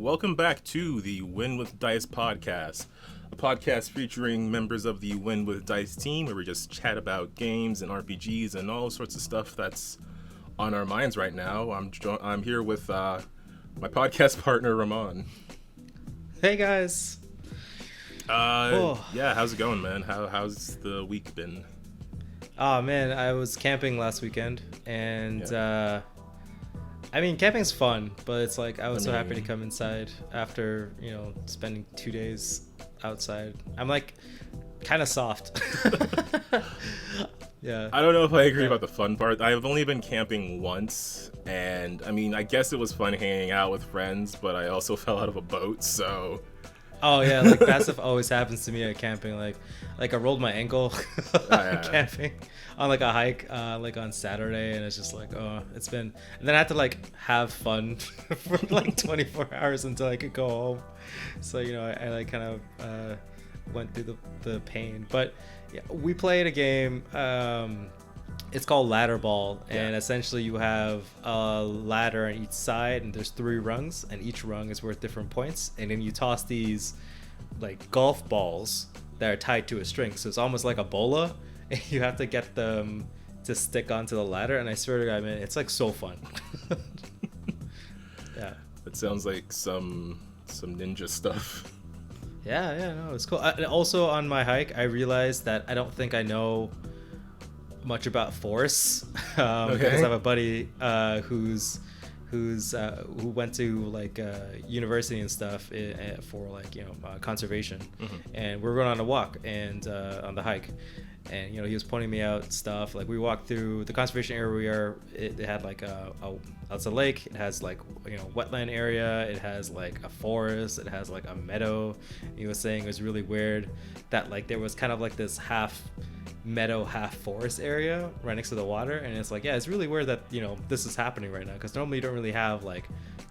welcome back to the Win with Dice podcast, a podcast featuring members of the Win with Dice team where we just chat about games and RPGs and all sorts of stuff that's on our minds right now. I'm here with my podcast partner, Ramon. Hey, guys. Yeah, how's it going, man? How's the week been? Oh, man, I was camping last weekend, and I mean, camping's fun, but it's like I was so happy to come inside after, spending 2 days outside. I'm like kind of soft. Yeah. I don't know if I agree about the fun part. I've only been camping once, and I mean, I guess it was fun hanging out with friends, but I also fell out of a boat, so... Oh yeah, like that stuff always happens to me at camping. Like I rolled my ankle camping on like a hike like on Saturday, and it's just like, oh, it's been. And then I had to like have fun for like 24 hours until I could go home. So I like kind of went through the pain. But yeah, we played a game. It's called Ladder Ball, and essentially you have a ladder on each side, and there's 3 rungs, and each rung is worth different points, and then you toss these like golf balls that are tied to a string, so it's almost like a bola, and you have to get them to stick onto the ladder, and I swear to God, man, it's like so fun. Yeah. It sounds like some ninja stuff. Yeah, no, it's cool. Also on my hike, I realized that I don't think I know much about forests because I have a buddy who went to like university and stuff for like conservation, and we were going on a walk and on the hike, and he was pointing me out stuff. Like we walked through the conservation area we are. It had like it's a lake. It has like wetland area. It has like a forest. It has like a meadow. He was saying it was really weird that like there was kind of like this half meadow, half forest area right next to the water, and it's like, yeah, it's really weird that this is happening right now, because normally you don't really have like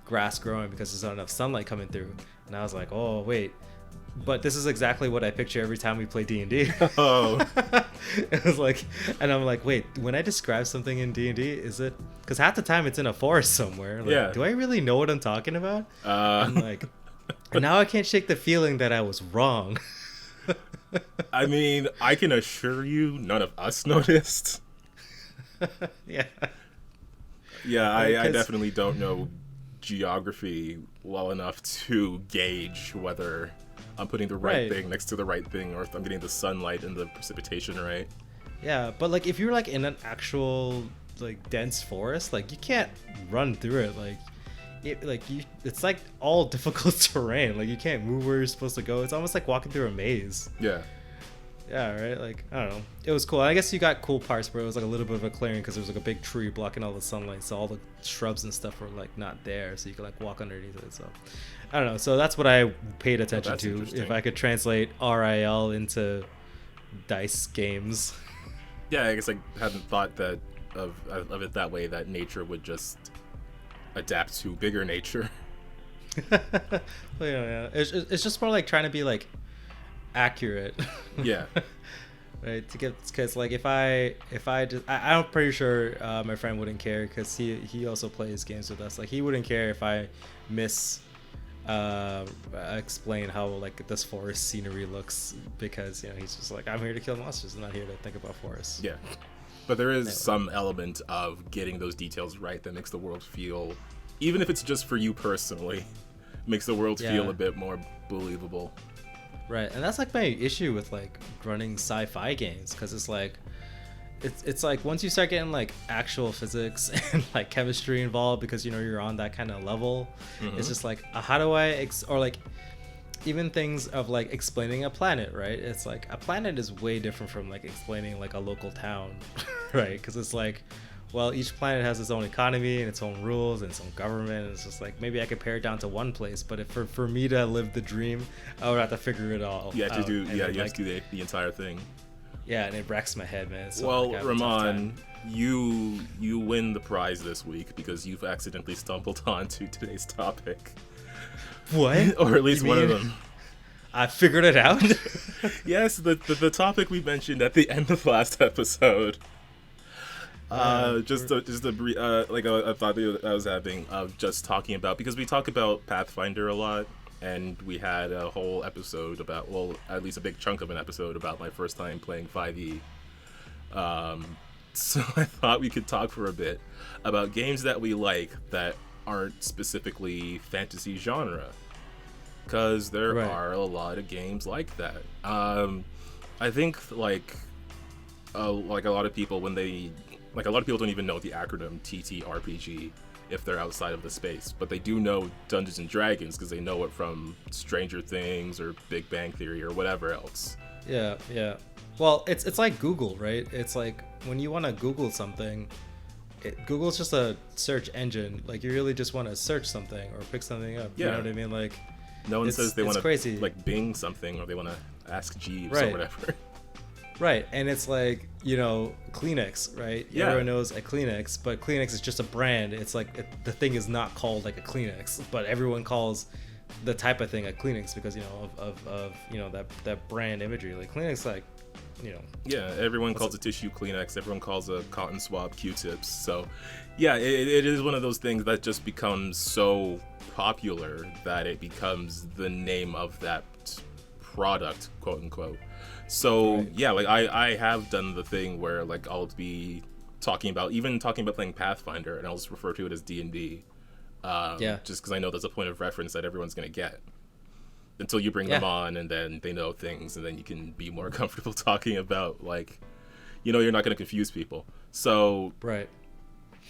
grass growing because there's not enough sunlight coming through. And I was like, oh wait, but this is exactly what I picture every time we play D&D. Oh. It was like, and I'm like, wait, when I describe something in D&D, is it, because half the time it's in a forest somewhere, like, yeah, do I really know what I'm talking about? I'm like, and now I can't shake the feeling that I was wrong. I mean, I can assure you none of us noticed. Yeah, I definitely don't know geography well enough to gauge whether I'm putting the right thing next to the right thing, or if I'm getting the sunlight and the precipitation right. Yeah, but like if you're like in an actual like dense forest, like you can't run through it. Like it's like all difficult terrain. Like you can't move where you're supposed to go. It's almost like walking through a maze. Yeah, right. Like I don't know, it was cool. I guess you got cool parts where it was like a little bit of a clearing because there was like a big tree blocking all the sunlight, so all the shrubs and stuff were like not there, so you could like walk underneath it. So I don't know, so that's what I paid attention to, if I could translate RIL into dice games. Yeah, I guess I hadn't thought that of it that way, that nature would just adapt to bigger nature. Yeah. It's just more like trying to be like accurate. Yeah. Right, to get, because like if I just, I'm pretty sure my friend wouldn't care, because he also plays games with us. Like he wouldn't care if I explain how like this forest scenery looks, because he's just like, I'm here to kill monsters, I'm not here to think about forests. Yeah, but there is some element of getting those details right that makes the world feel, even if it's just for you personally, makes the world feel a bit more believable. Right, and that's like my issue with like running sci-fi games, because it's like it's like once you start getting like actual physics and like chemistry involved, because you're on that kind of level, it's just like, how do I or like even things of like explaining a planet, right? It's like a planet is way different from like explaining like a local town, right? Because it's like, well, each planet has its own economy and its own rules and its own government. And it's just like, maybe I could pare it down to one place, but if for me to live the dream, I would have to figure it all out. You have to do the entire thing. Yeah, and it wrecks my head, man. So well, Ramon, you win the prize this week because you've accidentally stumbled onto today's topic. What? Or at least one of them. I figured it out. Yes, the topic we mentioned at the end of last episode. Just a brief, like a thought that I was having of just talking about, because we talk about Pathfinder a lot, and we had a whole episode about, well, at least a big chunk of an episode about my first time playing 5e. So I thought we could talk for a bit about games that we like that aren't specifically fantasy genre, because there are a lot of games like that. I think like a lot of people, when they a lot of people don't even know the acronym TTRPG if they're outside of the space, but they do know Dungeons and Dragons because they know it from Stranger Things or Big Bang Theory or whatever else. Yeah. Well, it's like Google, right? It's like when you want to Google something, Google's just a search engine. Like, you really just want to search something or pick something up. Yeah. You know what I mean? Like, no one says they want to like Bing something, or they want to ask Jeeves or whatever. Right, and it's like, Kleenex, right? Yeah. Everyone knows a Kleenex, but Kleenex is just a brand. It's like the thing is not called like a Kleenex, but everyone calls the type of thing a Kleenex because of that brand imagery. Like Kleenex, like Yeah, everyone calls a tissue Kleenex. Everyone calls a cotton swab Q-tips. So, yeah, it is one of those things that just becomes so popular that it becomes the name of that product, quote unquote. So yeah, like I have done the thing where like I'll be talking about playing Pathfinder, and I'll just refer to it as D&D. Just because I know there's a point of reference that everyone's gonna get until you bring them on, and then they know things, and then you can be more comfortable talking about, like, you're not gonna confuse people. So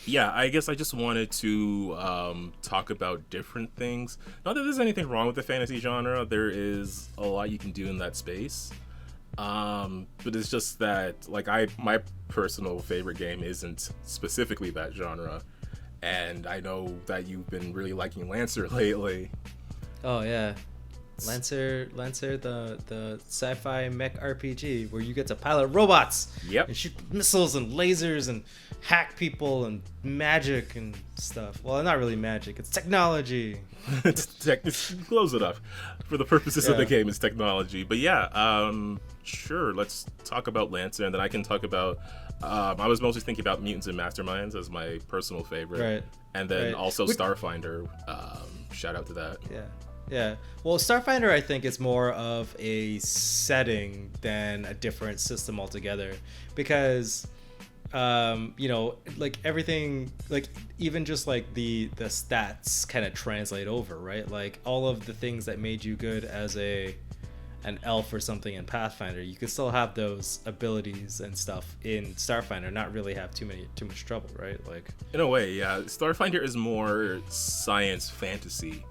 yeah, I guess I just wanted to talk about different things. Not that there's anything wrong with the fantasy genre. There is a lot you can do in that space. But it's just that, like, my personal favorite game isn't specifically that genre. And I know that you've been really liking Lancer lately. Oh, yeah. Lancer, the sci-fi mech RPG where you get to pilot robots and shoot missiles and lasers and hack people and magic and stuff. Well, not really magic, it's technology. It's close enough. For the purposes of the game, it's technology. But yeah, sure, let's talk about Lancer, and then I can talk about I was mostly thinking about Mutants and Masterminds as my personal favorite, and then also Starfinder. Shout out to that. Yeah. Well, Starfinder, I think, is more of a setting than a different system altogether, because like everything, like even just like the stats kind of translate over, right? Like all of the things that made you good as an elf or something in Pathfinder, you can still have those abilities and stuff in Starfinder, not really have too much trouble, right? Like, in a way, yeah. Starfinder is more science fantasy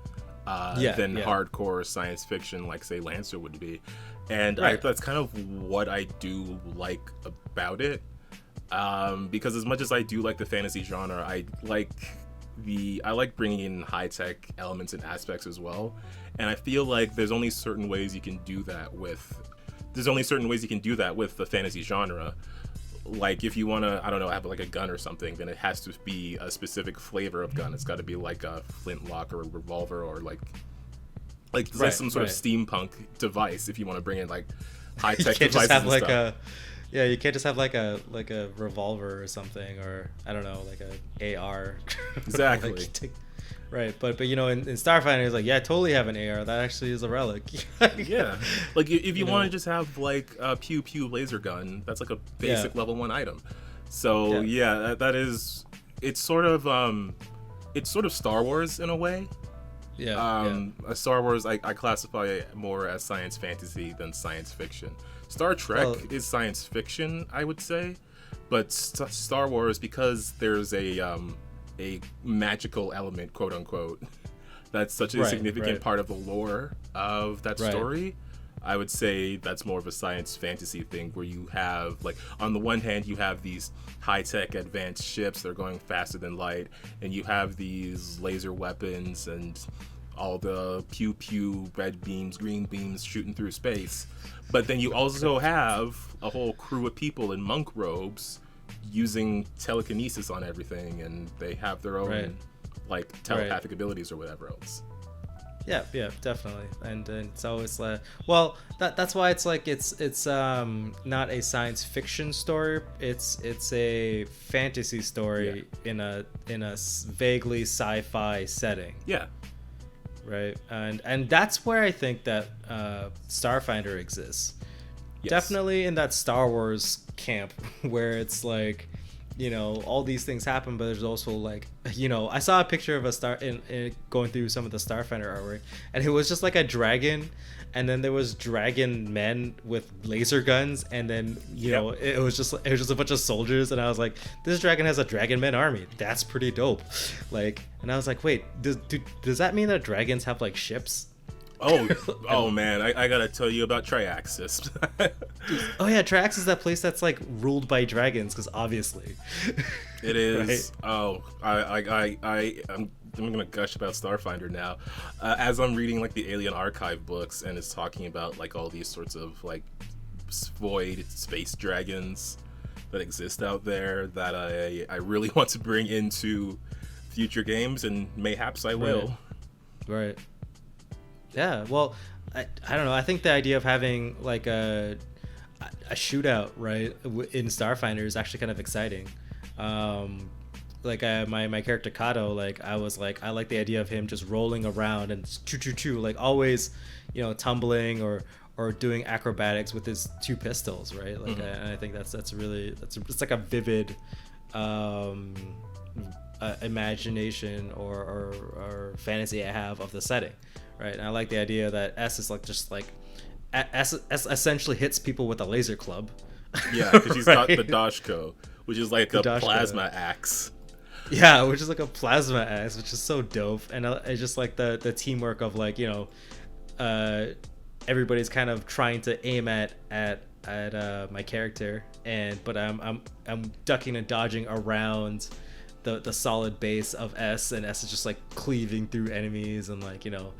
than hardcore science fiction, like say Lancer would be, and that's kind of what I do like about it, because as much as I do like the fantasy genre, I like bringing in high-tech elements and aspects as well, and I feel like there's only certain ways you can do that with the fantasy genre. Like, if you want to, I don't know, have like a gun or something, then it has to be a specific flavor of gun. It's got to be like a flintlock or a revolver, or like some sort of steampunk device if you want to bring in like high-tech devices and stuff. You can't just have like a revolver or something, or I don't know, like a AR. Exactly. But in Starfinder, it's like, yeah, I totally have an AR. That actually is a relic. Yeah. Like if you want to just have like a pew pew laser gun, that's like a basic level 1 item. So that is, it's sort of Star Wars in a way. Star Wars, I classify it more as science fantasy than science fiction. Star Trek is science fiction, I would say, but Star Wars, because there's a magical element, quote unquote, that's such a significant part of the lore of that story. I would say that's more of a science fantasy thing, where you have, like, on the one hand, you have these high-tech advanced ships that are going faster than light, and you have these laser weapons and all the pew-pew, red beams, green beams shooting through space. But then you also have a whole crew of people in monk robes using telekinesis on everything, and they have their own like telepathic abilities or whatever else. Yeah, definitely. And so it's like, well, that's why it's like it's not a science fiction story. It's a fantasy story in a vaguely sci-fi setting. Yeah. Right. And that's where I think that Starfinder exists. Yes. Definitely in that Star Wars camp where it's like, you know, all these things happen, but there's also like, you know, I saw a picture of a star in going through some of the Starfinder artwork, and it was just like a dragon, and then there was dragon men with laser guns, and then you know it was just a bunch of soldiers, and I was like, this dragon has a dragon men army. That's pretty dope. Like, and I was like, wait, does that mean that dragons have like ships? Oh man, I gotta tell you about Triaxis. Oh yeah, Triaxis is that place that's like ruled by dragons, because obviously it is. Right? Oh, I'm gonna gush about Starfinder now, as I'm reading like the Alien Archive books, and it's talking about like all these sorts of like void space dragons that exist out there that I really want to bring into future games, and mayhaps I will. Right. Yeah, well, I don't know. I think the idea of having like a shootout, right, in Starfinder is actually kind of exciting. Like my character Kato, like I was like, I like the idea of him just rolling around and choo, like always, you know, tumbling or doing acrobatics with his two pistols, right? Like, and I think it's like a vivid imagination or fantasy I have of the setting. Right, and I like the idea that S is like just like S essentially hits people with a laser club. Yeah, because he's got the Dashko, which is like a plasma axe. Yeah, which is like a plasma axe, which is so dope. And it's just like the teamwork of like, you know, everybody's kind of trying to aim at my character, but I'm ducking and dodging around the solid base of S, and S is just like cleaving through enemies, and like, you know,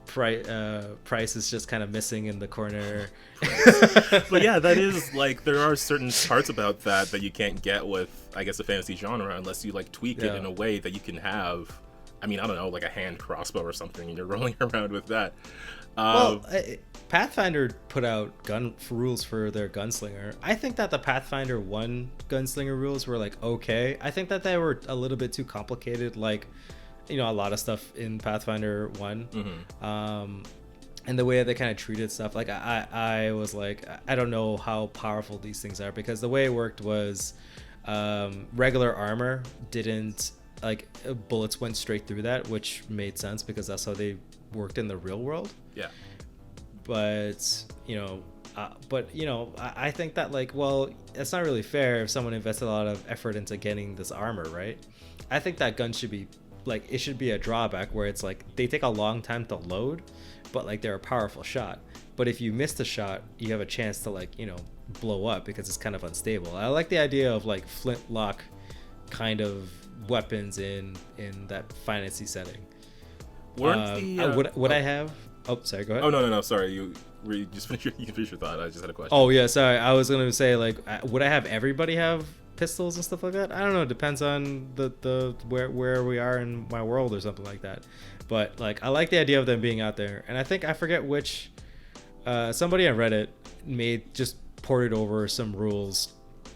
Price is just kind of missing in the corner. But yeah, that is like, there are certain parts about that you can't get with, I guess, the fantasy genre unless you like tweak it in a way that you can have, I mean, I don't know, like a hand crossbow or something, and you're rolling around with that. Well, Pathfinder put out rules for their gunslinger. I think that the Pathfinder 1 gunslinger rules were like okay. I think that they were a little bit too complicated, like, you know, a lot of stuff in Pathfinder 1. And the way they kind of treated stuff, like I was like, I don't know how powerful these things are, because the way it worked was regular armor didn't, like, bullets went straight through that, which made sense because that's how they worked in the real world. Yeah. But you know, I think that, like, well, it's not really fair if someone invested a lot of effort into getting this armor, right? I think that guns should be like, it should be a drawback where it's like they take a long time to load, but like they're a powerful shot. But if you miss the shot, you have a chance to, like, you know, blow up because it's kind of unstable. I like the idea of like flintlock kind of weapons in that fantasy setting. Would I have? Oh, sorry. Go ahead. Oh no, sorry. You just finish your thought. I just had a question. Oh yeah, sorry. I was gonna say, like, would I have everybody have pistols and stuff like that? I don't know. It depends on the where we are in my world or something like that. But like, I like the idea of them being out there, and I think I forget which somebody on Reddit just ported over some rules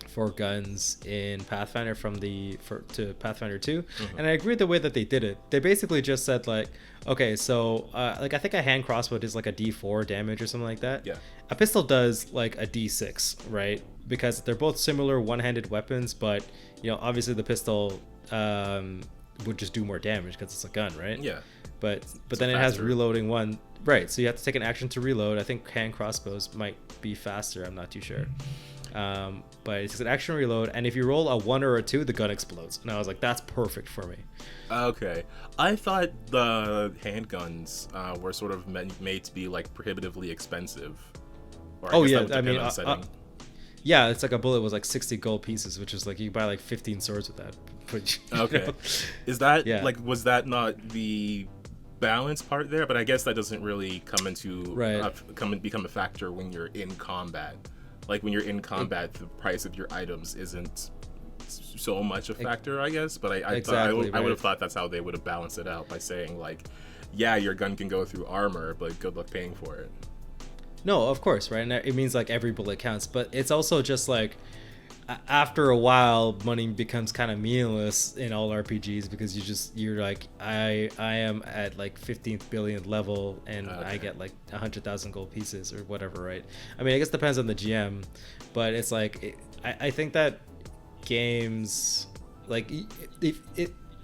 for guns in Pathfinder to Pathfinder 2, and I agree with the way that they did it. They basically just said, like, okay, so like, I think a hand crossbow does like a D4 damage or something like that. Yeah. A pistol does like a D6, right? Because they're both similar one-handed weapons, but, you know, obviously the pistol would just do more damage because it's a gun, right? Yeah. But then it has reloading one, right? So you have to take an action to reload. I think hand crossbows might be faster. I'm not too sure. But it's an action reload, and if you roll a 1 or a 2, the gun explodes. And I was like, that's perfect for me. Okay. I thought the handguns were sort of made to be like prohibitively expensive. Oh yeah, I mean, yeah, it's like a bullet was like 60 gold pieces, which is like, you can buy like 15 swords with that. Which, okay. Know? Is that like, was that not the balance part there? But I guess that doesn't really come into become a factor when you're in combat. Like, when you're in combat, the price of your items isn't so much a factor, I guess. But I would have thought that's how they would have balanced it out, by saying, like, yeah, your gun can go through armor, but good luck paying for it. No, of course, right? And it means like every bullet counts, but it's also just like after a while, money becomes kind of meaningless in all RPGs because you're like, I am at like 15th billionth level and I get like 100,000 gold pieces or whatever, right? I mean, I guess it depends on the GM, but it's like I think that games like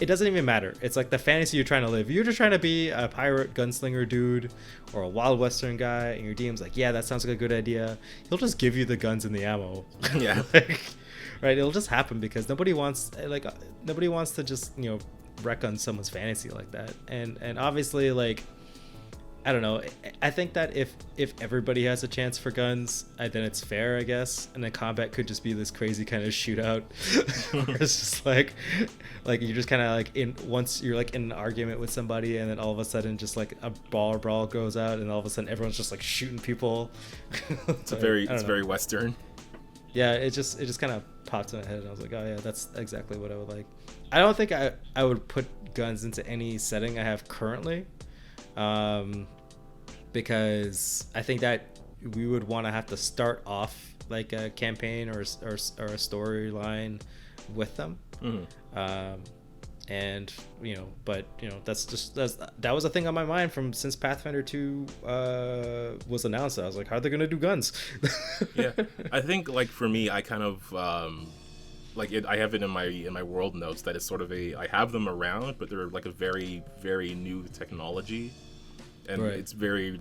it doesn't even matter. It's like the fantasy you're trying to live. You're just trying to be a pirate gunslinger dude or a wild western guy, and your DM's like, yeah, that sounds like a good idea. He'll just give you the guns and the ammo. Yeah. Like, right? It'll just happen because nobody wants to just, you know, wreck on someone's fantasy like that. And obviously, like, I don't know. I think that if everybody has a chance for guns, then it's fair, I guess. And then combat could just be this crazy kind of shootout, where it's just like you're just kind of like once you're like in an argument with somebody, and then all of a sudden just like a brawl goes out, and all of a sudden everyone's just like shooting people. It's very Western. Yeah, it just kind of popped in my head, and I was like, oh yeah, that's exactly what I would like. I don't think I would put guns into any setting I have currently. Because I think that we would want to have to start off like a campaign or a storyline with them. Mm-hmm. And you know, but you know, that was a thing on my mind since Pathfinder 2 was announced. I was like, how are they gonna do guns? Yeah, I think like for me, I kind of I have it in my world notes that it's sort of I have them around, but they're like a very, very new technology. And right. It's very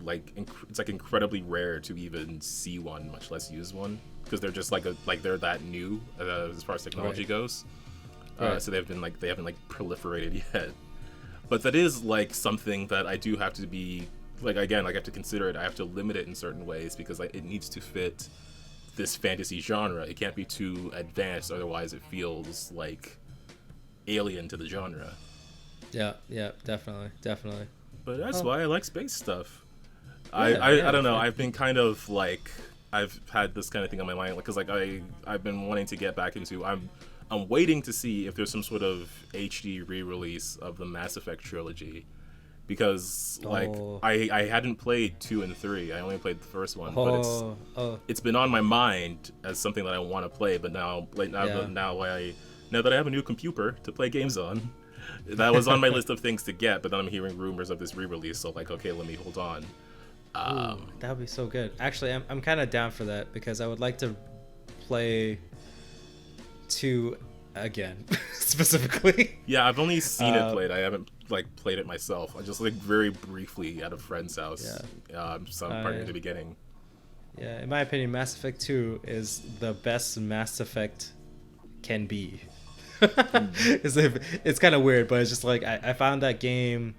it's incredibly rare to even see one, much less use one, because they're just they're that new as far as technology right. goes. Right. So they haven't proliferated yet. But that is like something that I do have to be I have to consider it. I have to limit it in certain ways because it needs to fit this fantasy genre. It can't be too advanced, otherwise it feels like alien to the genre. Yeah, definitely. But that's why I like space stuff. Yeah, I don't know. I've been kind of I've had this kind of thing on my mind because I've been wanting to get back into. I'm waiting to see if there's some sort of HD re-release of the Mass Effect trilogy, because I hadn't played 2 and 3. I only played the first one, but it's been on my mind as something that I want to play. But now that I have a new computer to play games on. That was on my list of things to get, but then I'm hearing rumors of this re-release, so okay, let me hold on. That would be so good. Actually, I'm kind of down for that because I would like to play 2 again, specifically. Yeah, I've only seen it played. I haven't played it myself. I just very briefly at a friend's house. Yeah. Some part at the beginning. Yeah, in my opinion, Mass Effect 2 is the best Mass Effect can be. It's kind of weird, but it's just I found that game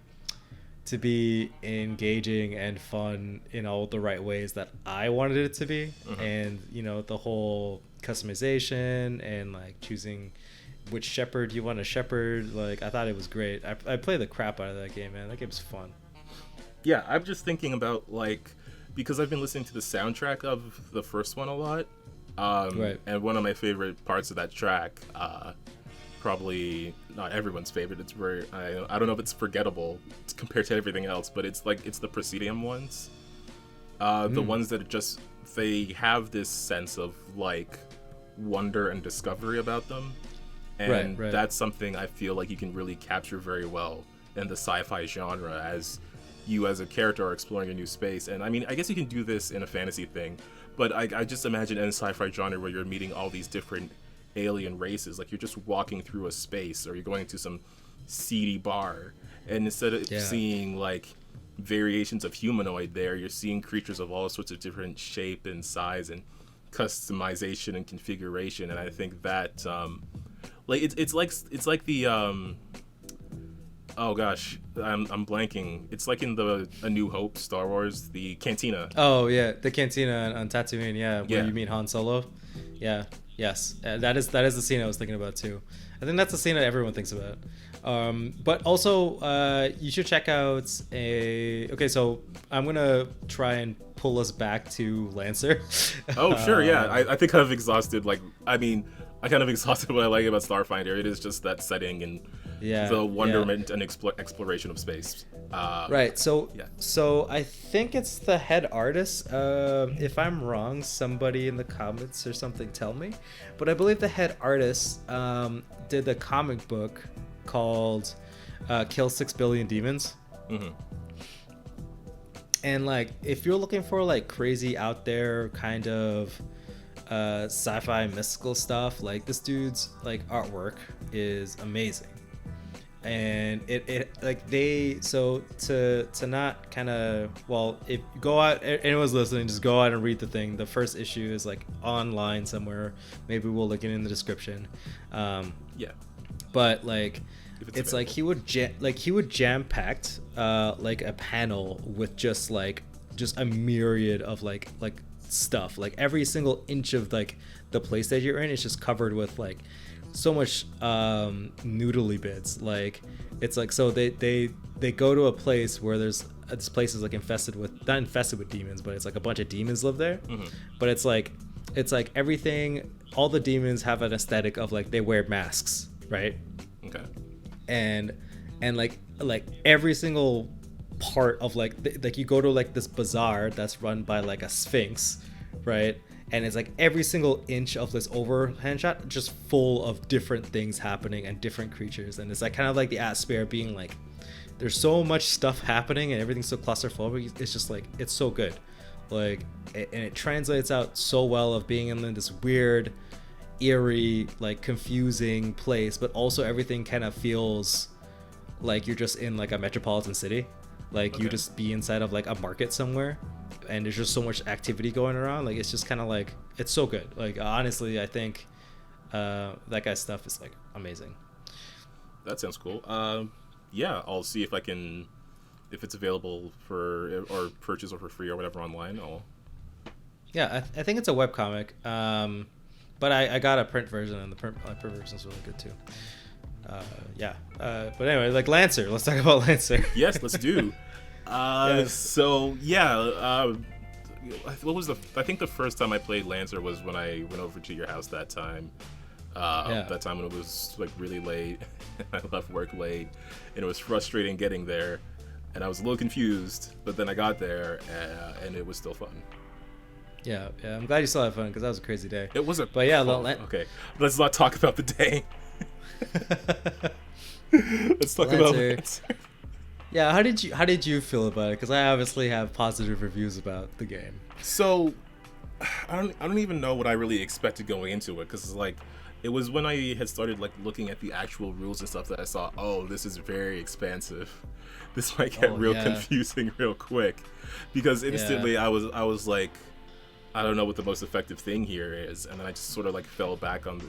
to be engaging and fun in all the right ways that I wanted it to be. Mm-hmm. And you know, the whole customization and choosing which shepherd you want to shepherd, I thought it was great. I played the crap out of that game, man. That game's fun. Yeah, I'm just thinking about because I've been listening to the soundtrack of the first one a lot, right. And one of my favorite parts of that track, probably not everyone's favorite. It's very I don't know if it's forgettable compared to everything else, but it's the Presidium ones, the ones that they have this sense of wonder and discovery about them, and right. That's something I feel like you can really capture very well in the sci-fi genre as you as a character are exploring a new space. And I mean, I guess you can do this in a fantasy thing, but I just imagine in a sci-fi genre where you're meeting all these different alien races, you're just walking through a space, or you're going to some seedy bar, and instead of seeing variations of humanoid there, you're seeing creatures of all sorts of different shape and size and customization and configuration. And I think that it's like the oh gosh, I'm blanking. It's like in the A New Hope Star Wars, the cantina. Oh yeah, the cantina on Tatooine. Yeah, where you meet Han Solo. Yeah. Yes, that is the scene I was thinking about too. I think that's the scene that everyone thinks about. But also, you should check out Okay, so I'm gonna try and pull us back to Lancer. Oh sure, yeah. I think I've exhausted. I kind of exhausted what I like about Starfinder. It is just that setting and the wonderment and exploration of space. Right. So yeah. so I think it's the head artist. If I'm wrong, somebody in the comments or something tell me. But I believe the head artist did the comic book called Kill 6 Billion Demons. Mm-hmm. And like, if you're looking for like crazy out there kind of sci-fi mystical stuff, like this dude's like artwork is amazing. And it like they so to not kind of, well, if you go out, anyone's listening, just go out and read the thing. The first issue is like online somewhere, maybe we'll link it in the description. Yeah, but like it's available. like he would jam packed like a panel with just a myriad of like stuff. Like every single inch of like the place that you're in is just covered with like so much noodly bits. Like it's like, so they go to a place where this place is like not infested with demons, but it's like a bunch of demons live there. Mm-hmm. But it's like everything, all the demons have an aesthetic of like they wear masks, right? Okay. And like every single part of like you go to like this bazaar that's run by like a sphinx, right? And it's like every single inch of this overhand shot just full of different things happening and different creatures. And it's like kind of like the atmosphere being like, there's so much stuff happening and everything's so claustrophobic. It's just like, it's so good. Like, and it translates out so well of being in this weird, eerie, like confusing place, but also everything kind of feels like you're just in like a metropolitan city. Like you just be inside of like a market somewhere, and there's just so much activity going around. Like it's just kind of like, it's so good. Like honestly, I think that guy's stuff is like amazing. That sounds cool. Yeah, I'll see if it's available for or purchase or for free or whatever online. Yeah, I think it's a webcomic, but I got a print version, and the print version is really good too. But anyway, like Lancer, let's talk about Lancer. Yes, let's do. Yes. So yeah, what was I think the first time I played Lancer was when I went over to your house that time. That time when it was like really late. I left work late, and it was frustrating getting there, and I was a little confused. But then I got there, and it was still fun. Yeah, I'm glad you still had fun, because that was a crazy day. It was but yeah, okay. Let's not talk about the day. Let's talk about Lancer. Yeah, how did you feel about it? Because I obviously have positive reviews about the game. So I don't even know what I really expected going into it, because like it was when I had started like looking at the actual rules and stuff that I saw, oh, this is very expansive. This might get confusing real quick, because instantly I was like, I don't know what the most effective thing here is, and then I just sort of like fell back on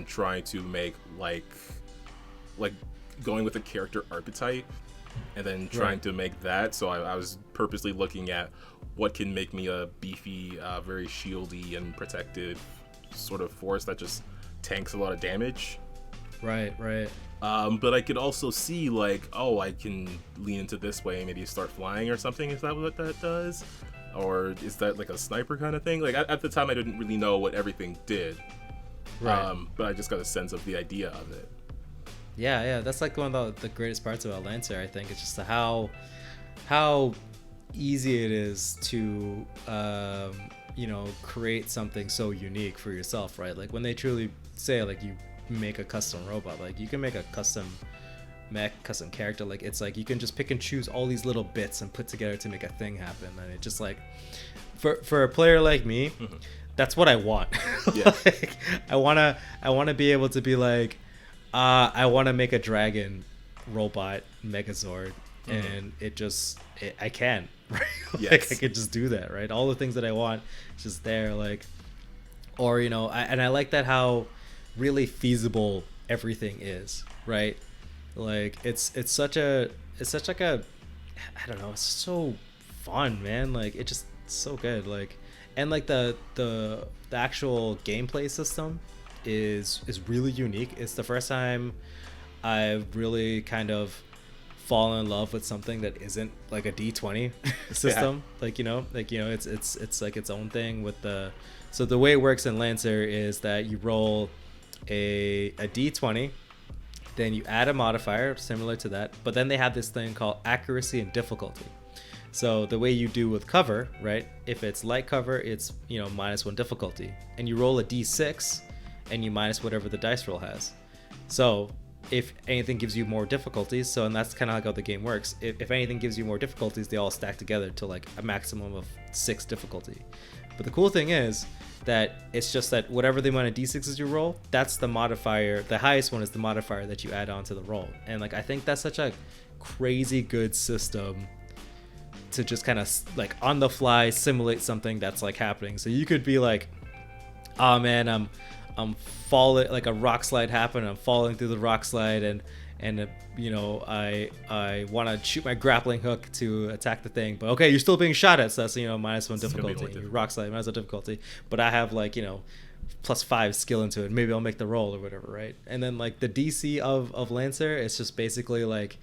trying to make like going with a character archetype and then trying to make that. So I was purposely looking at what can make me a beefy, very shieldy and protective sort of force that just tanks a lot of damage. Right. But I could also see like, oh, I can lean into this way and maybe start flying or something. Is that what that does? Or is that like a sniper kind of thing? Like at the time I didn't really know what everything did. Right. But I just got a sense of the idea of it. Yeah, that's like one of the greatest parts about Lancer, I think. It's just how easy it is to create something so unique for yourself, right? Like when they truly say like you make a custom robot, like you can make a custom mech, custom character. Like it's like you can just pick and choose all these little bits and put together to make a thing happen. And it just like for a player like me, that's what I want. Yeah. Like I wanna be able to be like, I want to make a dragon robot Megazord, and I can, right? Yes. Like I could just do that, right? All the things that I want, it's just there, like, or I like that how really feasible everything is, right? Like it's such like a, I don't know, it's so fun, man. Like it's just so good, like, and like the actual gameplay system is really unique. It's the first time I've really kind of fallen in love with something that isn't like a D20 system. Yeah. It's like its own thing with so the way it works in Lancer is that you roll a D20, then you add a modifier similar to that, but then they have this thing called accuracy and difficulty. So the way you do with cover, right? If it's light cover, it's, you know, -1 difficulty, and you roll a d6 and you minus whatever the dice roll has. So if anything gives you more difficulties, so, and that's kind of like how the game works, if anything gives you more difficulties, they all stack together to like a maximum of 6 difficulty. But the cool thing is that it's just that whatever the amount of d6s you roll, that's the modifier. The highest one is the modifier that you add on to the roll. And like, I think that's such a crazy good system to just kind of like on the fly simulate something that's like happening. So you could be like, oh man, I'm falling, like a rock slide happened, I'm falling through the rock slide, and you know, I want to shoot my grappling hook to attack the thing, but okay, you're still being shot at, so that's, you know, -1 difficulty. Rock slide, -1 difficulty, but I have like, you know, +5 skill into it, maybe I'll make the roll or whatever, right? And then like the DC of Lancer, it's just basically like,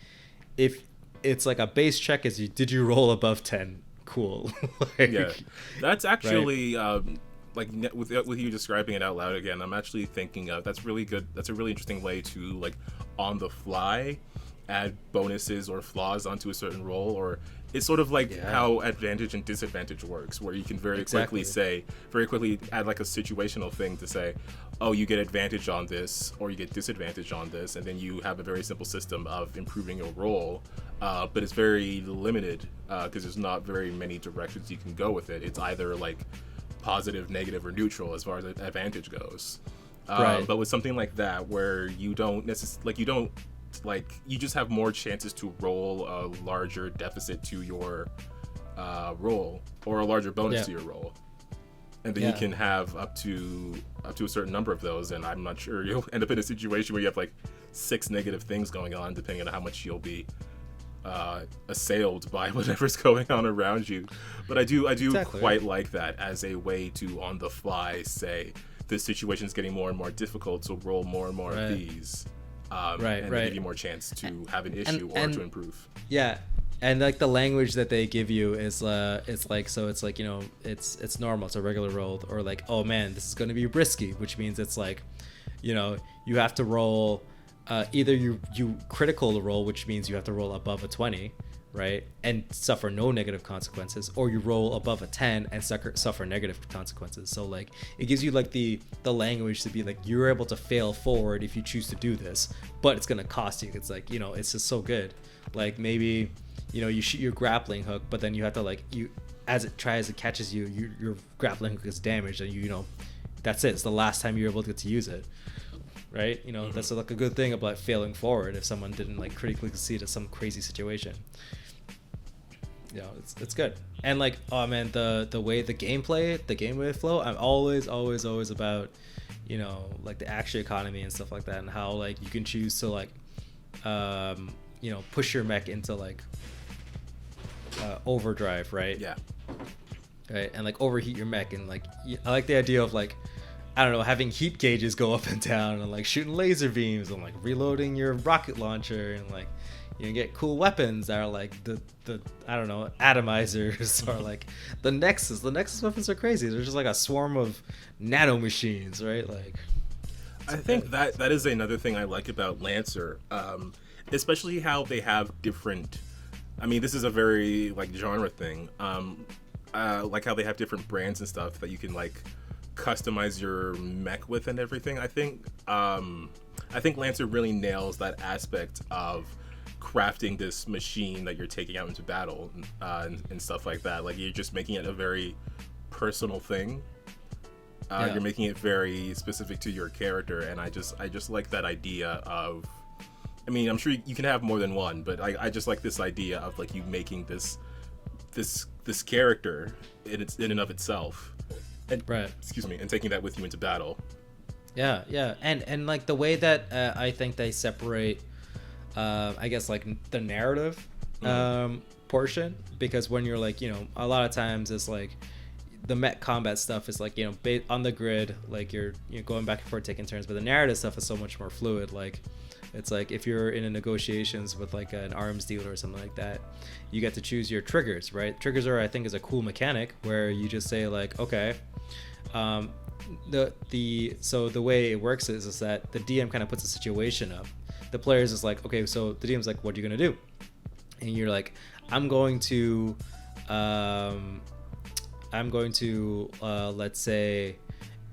if it's like a base check is, did you roll above 10? Cool. Like, yeah, that's actually right? Like with you describing it out loud again, I'm actually thinking of, that's really good. That's a really interesting way to like on the fly add bonuses or flaws onto a certain roll, or it's sort of like how advantage and disadvantage works, where you can very quickly add like a situational thing to say, oh, you get advantage on this or you get disadvantage on this, and then you have a very simple system of improving your roll, but it's very limited because there's not very many directions you can go with it. It's either like positive, negative, or neutral as far as advantage goes. Right. But with something like that, where you don't necessarily, you just have more chances to roll a larger deficit to your roll, or a larger bonus to your roll, and then you can have up to a certain number of those. And I'm not sure you'll end up in a situation where you have like 6 negative things going on, depending on how much you'll be assailed by whatever's going on around you. But I do quite like that as a way to on the fly say this situation is getting more and more difficult, so roll more and more of these, and give you more chance to have an issue or to improve. Yeah, and like the language that they give you is it's like, so it's like, you know, it's normal, it's a regular roll, or like, oh man, this is going to be risky, which means it's like, you know, you have to roll either you critical the roll, which means you have to roll above a 20, right, and suffer no negative consequences, or you roll above a 10 and suffer negative consequences. So like, it gives you like the language to be like, you're able to fail forward if you choose to do this, but it's gonna cost you. It's like, you know, it's just so good. Like maybe, you know, you shoot your grappling hook, but then you have to like, as it catches you, your grappling hook is damaged, and you know, that's it. It's the last time you're able to get to use it. Right, you know, that's like a good thing about failing forward if someone didn't like critically succeed at some crazy situation. You know, it's good. And like, oh man, the way the gameplay flow, I'm always about, you know, like the action economy and stuff like that, and how like you can choose to like, you know, push your mech into like overdrive, right? Yeah. Right, and like overheat your mech, and like I like the idea of like, I don't know, having heat gauges go up and down, and like shooting laser beams, and like reloading your rocket launcher, and like you can get cool weapons that are like the I don't know, atomizers, or like the Nexus. The Nexus weapons are crazy. They're just like a swarm of nano machines, right? Like, I think that is another thing I like about Lancer, especially how they have different. I mean, this is a very like genre thing. Like how they have different brands and stuff that you can like customize your mech with and everything. I think Lancer really nails that aspect of crafting this machine that you're taking out into battle, and stuff like that. Like, you're just making it a very personal thing. You're making it very specific to your character, and I just like that idea of, I mean, I'm sure you can have more than one, but I just like this idea of like you making this character in and of itself. And, excuse me, and taking that with you into battle. Yeah, and like the way that I think they separate, I guess like the narrative portion, because when you're like, you know, a lot of times it's like the mech combat stuff is like, you know, on the grid, like you're going back and forth taking turns, but the narrative stuff is so much more fluid. Like, it's like if you're in a negotiations with like an arms dealer or something like that, you get to choose your triggers, right? Triggers are, I think, is a cool mechanic where you just say like, okay, so the way it works is that the DM kind of puts a situation up. the players is like, okay, so the DM's like, what are you gonna do? And you're like, I'm going to let's say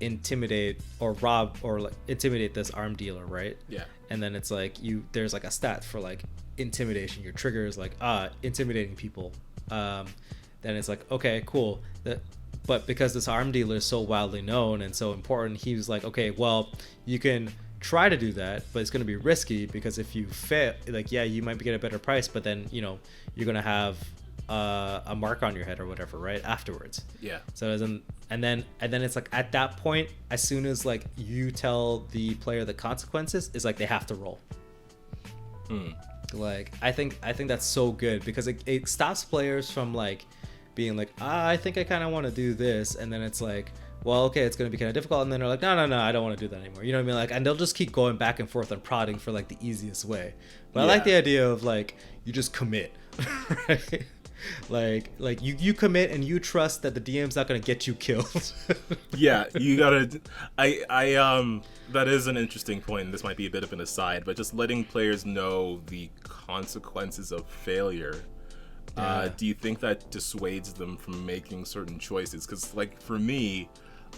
intimidate or rob or like intimidate this arm dealer, right? Yeah. And then it's like there's like a stat for like intimidation. Your trigger is like intimidating people. Then it's like, okay, cool. But because this arm dealer is so widely known and so important, he was like, okay, well, you can try to do that, but it's going to be risky because if you fail, like, yeah, you might get a better price, but then, you know, you're going to have a mark on your head or whatever, right, afterwards. Yeah. So and then it's like at that point, as soon as like you tell the player the consequences, is like they have to roll. Like I think that's so good because it stops players from like being like, I think I kind of want to do this, and then it's like, well, okay, it's going to be kind of difficult, and then they're like, no, I don't want to do that anymore. You know what I mean? Like, and they'll just keep going back and forth and prodding for like the easiest way. But I like the idea of like you just commit, right? Like you commit and you trust that the DM's not going to get you killed. Yeah, you gotta. I that is an interesting point. This might be a bit of an aside, but just letting players know the consequences of failure. Do you think that dissuades them from making certain choices? Because, like, for me,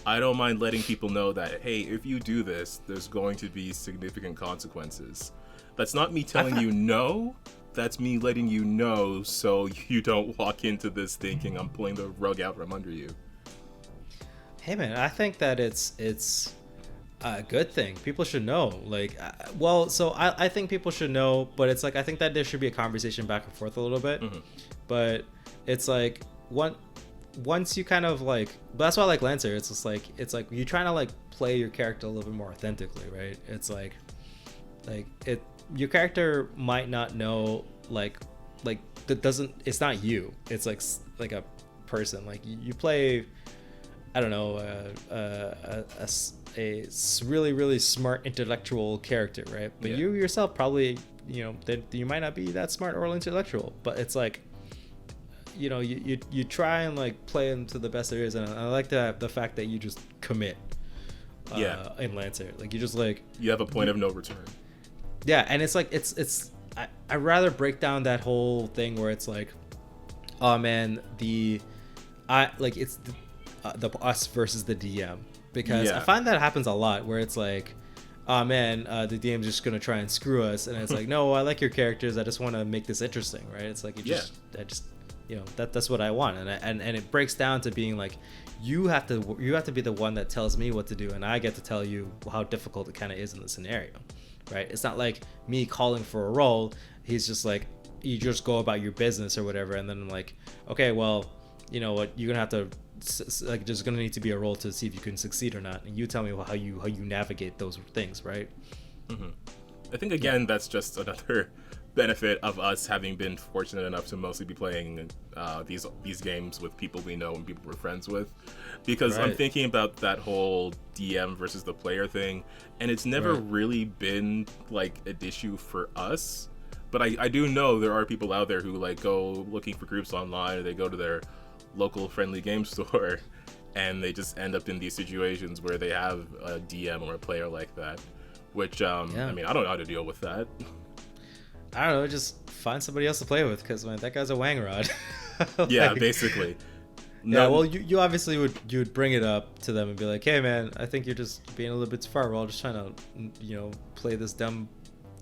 I don't mind letting people know that, hey, if you do this, there's going to be significant consequences. That's not me telling you no. That's me letting you know so you don't walk into this thinking I'm pulling the rug out from under you. Hey, man, I think that it's a good thing. People should know. Like, well, so I think people should know, but it's like I think that there should be a conversation back and forth a little bit. Mm-hmm. But it's like once you kind of like, but that's why I like Lancer. It's just like you're trying to like play your character a little bit more authentically, right? It's like your character might not know like that doesn't. It's not you. It's like a person. Like you play, I don't know, a really, really smart intellectual character, right? But you yourself probably, you know, that you might not be that smart or intellectual, but it's like, you know, you try and like play them to the best there is, and I like the fact that you just commit. In Lancer, like you just like you have a point of no return. Yeah, and it's like I rather break down that whole thing where it's like, oh man, it's the us versus the DM. Because I find that happens a lot where it's like, oh man, the DM's just gonna try and screw us, and it's like, no, I like your characters, I just want to make this interesting, right? It's like I just you know, that's what I want, and it breaks down to being like, you have to be the one that tells me what to do, and I get to tell you how difficult it kind of is in the scenario, right? It's not like me calling for a role. He's just like, you just go about your business or whatever, and then I'm like, okay, well, you know what, you're gonna have to. Like there's gonna need to be a role to see if you can succeed or not, and you tell me how you navigate those things, right? Mm-hmm. I think again that's just another benefit of us having been fortunate enough to mostly be playing these games with people we know and people we're friends with, because I'm thinking about that whole DM versus the player thing, and it's never really been like an issue for us, but I do know there are people out there who like go looking for groups online, or they go to their local friendly game store and they just end up in these situations where they have a DM or a player like that, which I mean, I don't know how to deal with that. I don't know, just find somebody else to play with, because man, that guy's a wang rod. Yeah, basically. Yeah, well, you obviously would bring it up to them and be like, hey man, I think you're just being a little bit too far, we're all just trying to, you know, play this dumb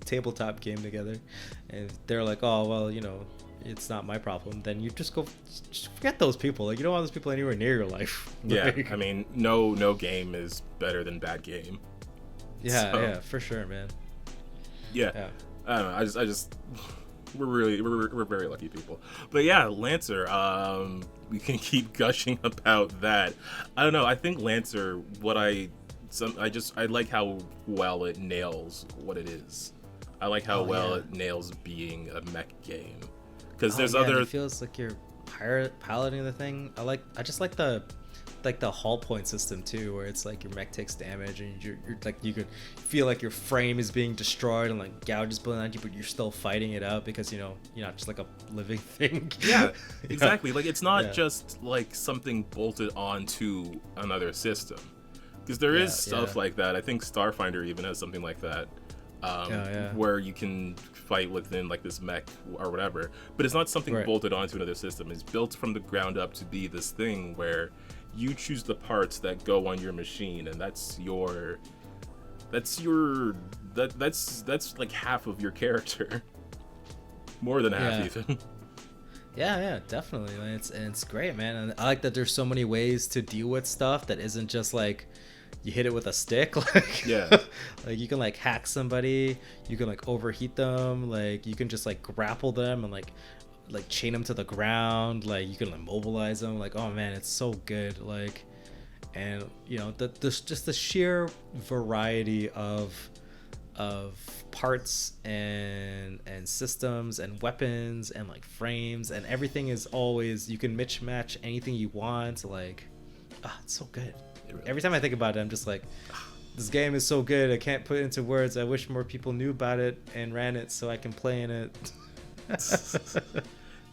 tabletop game together, and they're like, oh well, you know, it's not my problem. Then you just forget those people. Like, you don't want those people anywhere near your life. Yeah, I mean, no game is better than bad game. Yeah, yeah, for sure, man. Yeah. I don't know. I just we're very lucky people. But yeah, Lancer. We can keep gushing about that. I don't know. I think Lancer. I like how well it nails what it is. I like how it nails being a mech game. Because there's other. It feels like you're piloting the thing. I just like the hull point system too, where it's like your mech takes damage and you're like, you could feel like your frame is being destroyed and like gouges blowing at you, but you're still fighting it out because, you know, you're not just like a living thing. Yeah, exactly. Like, it's not just like something bolted onto another system, because there is stuff like that. I think Starfinder even has something like that, where you can fight within like this mech or whatever, but it's not something bolted onto another system. It's built from the ground up to be this thing where you choose the parts that go on your machine, and that's like half of your character. More than half even. Yeah, definitely. It's great, man. And I like that there's so many ways to deal with stuff that isn't just like you hit it with a stick. Like, like you can like hack somebody, you can like overheat them, like you can just like grapple them and like chain them to the ground, like you can like mobilize them. Like, oh man, it's so good. Like, and you know, just the sheer variety of parts and systems and weapons and like frames and everything is always, you can match anything you want. Like, it's so good. Every time I think about it, I'm just like, this game is so good. I can't put it into words. I wish more people knew about it and ran it so I can play in it.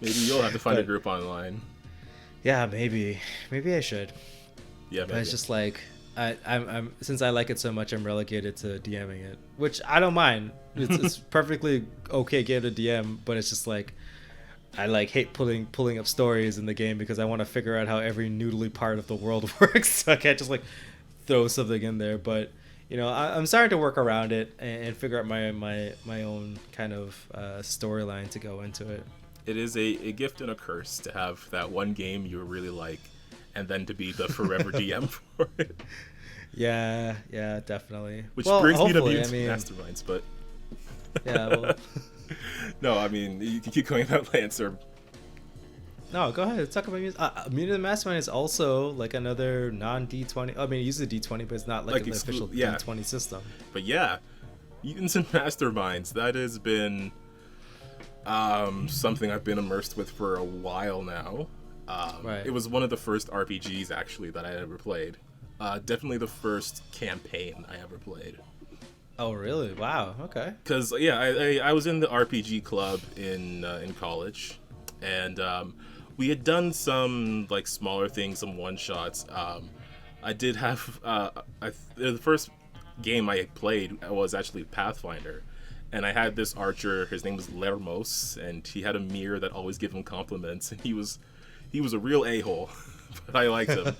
Maybe you'll have to find a group online. Yeah, maybe I should. Yeah, maybe. But it's just like, I'm since I like it so much, I'm relegated to DMing it, which I don't mind. It's perfectly okay game to DM, but it's just like, I like hate pulling up stories in the game because I want to figure out how every noodly part of the world works. So I can't just like throw something in there. But you know, I'm starting to work around it and figure out my own kind of storyline to go into it. It is a gift and a curse to have that one game you really like, and then to be the forever DM for it. Yeah, definitely. Which brings me to Mutants and Masterminds, but yeah. Well... No, I mean, you can keep going about Lancer. No, go ahead. Let's talk about Mutants and Masterminds is also like another non-D20. I mean, it uses a D20, but it's not like an official D20 system. But yeah, Mutants and Masterminds, that has been something I've been immersed with for a while now. It was one of the first RPGs actually that I ever played. Definitely the first campaign I ever played. Oh really? Wow. Okay. Because I was in the RPG club in college, and we had done some like smaller things, some one shots. I did have the first game I played was actually Pathfinder, and I had this archer. His name was Lermos, and he had a mirror that always gave him compliments, and he was a real a-hole, but I liked him.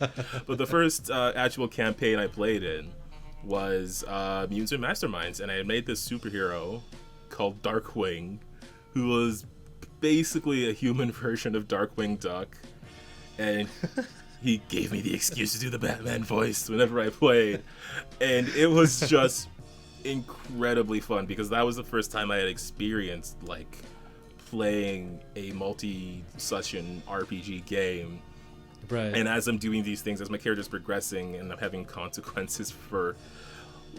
But the first actual campaign I played in was Mutants and Masterminds, and I had made this superhero called Darkwing, who was basically a human version of Darkwing Duck, and he gave me the excuse to do the Batman voice whenever I played, and it was just incredibly fun because that was the first time I had experienced like playing a multi-session RPG game. Right. And as I'm doing these things, as my character's progressing, and I'm having consequences for,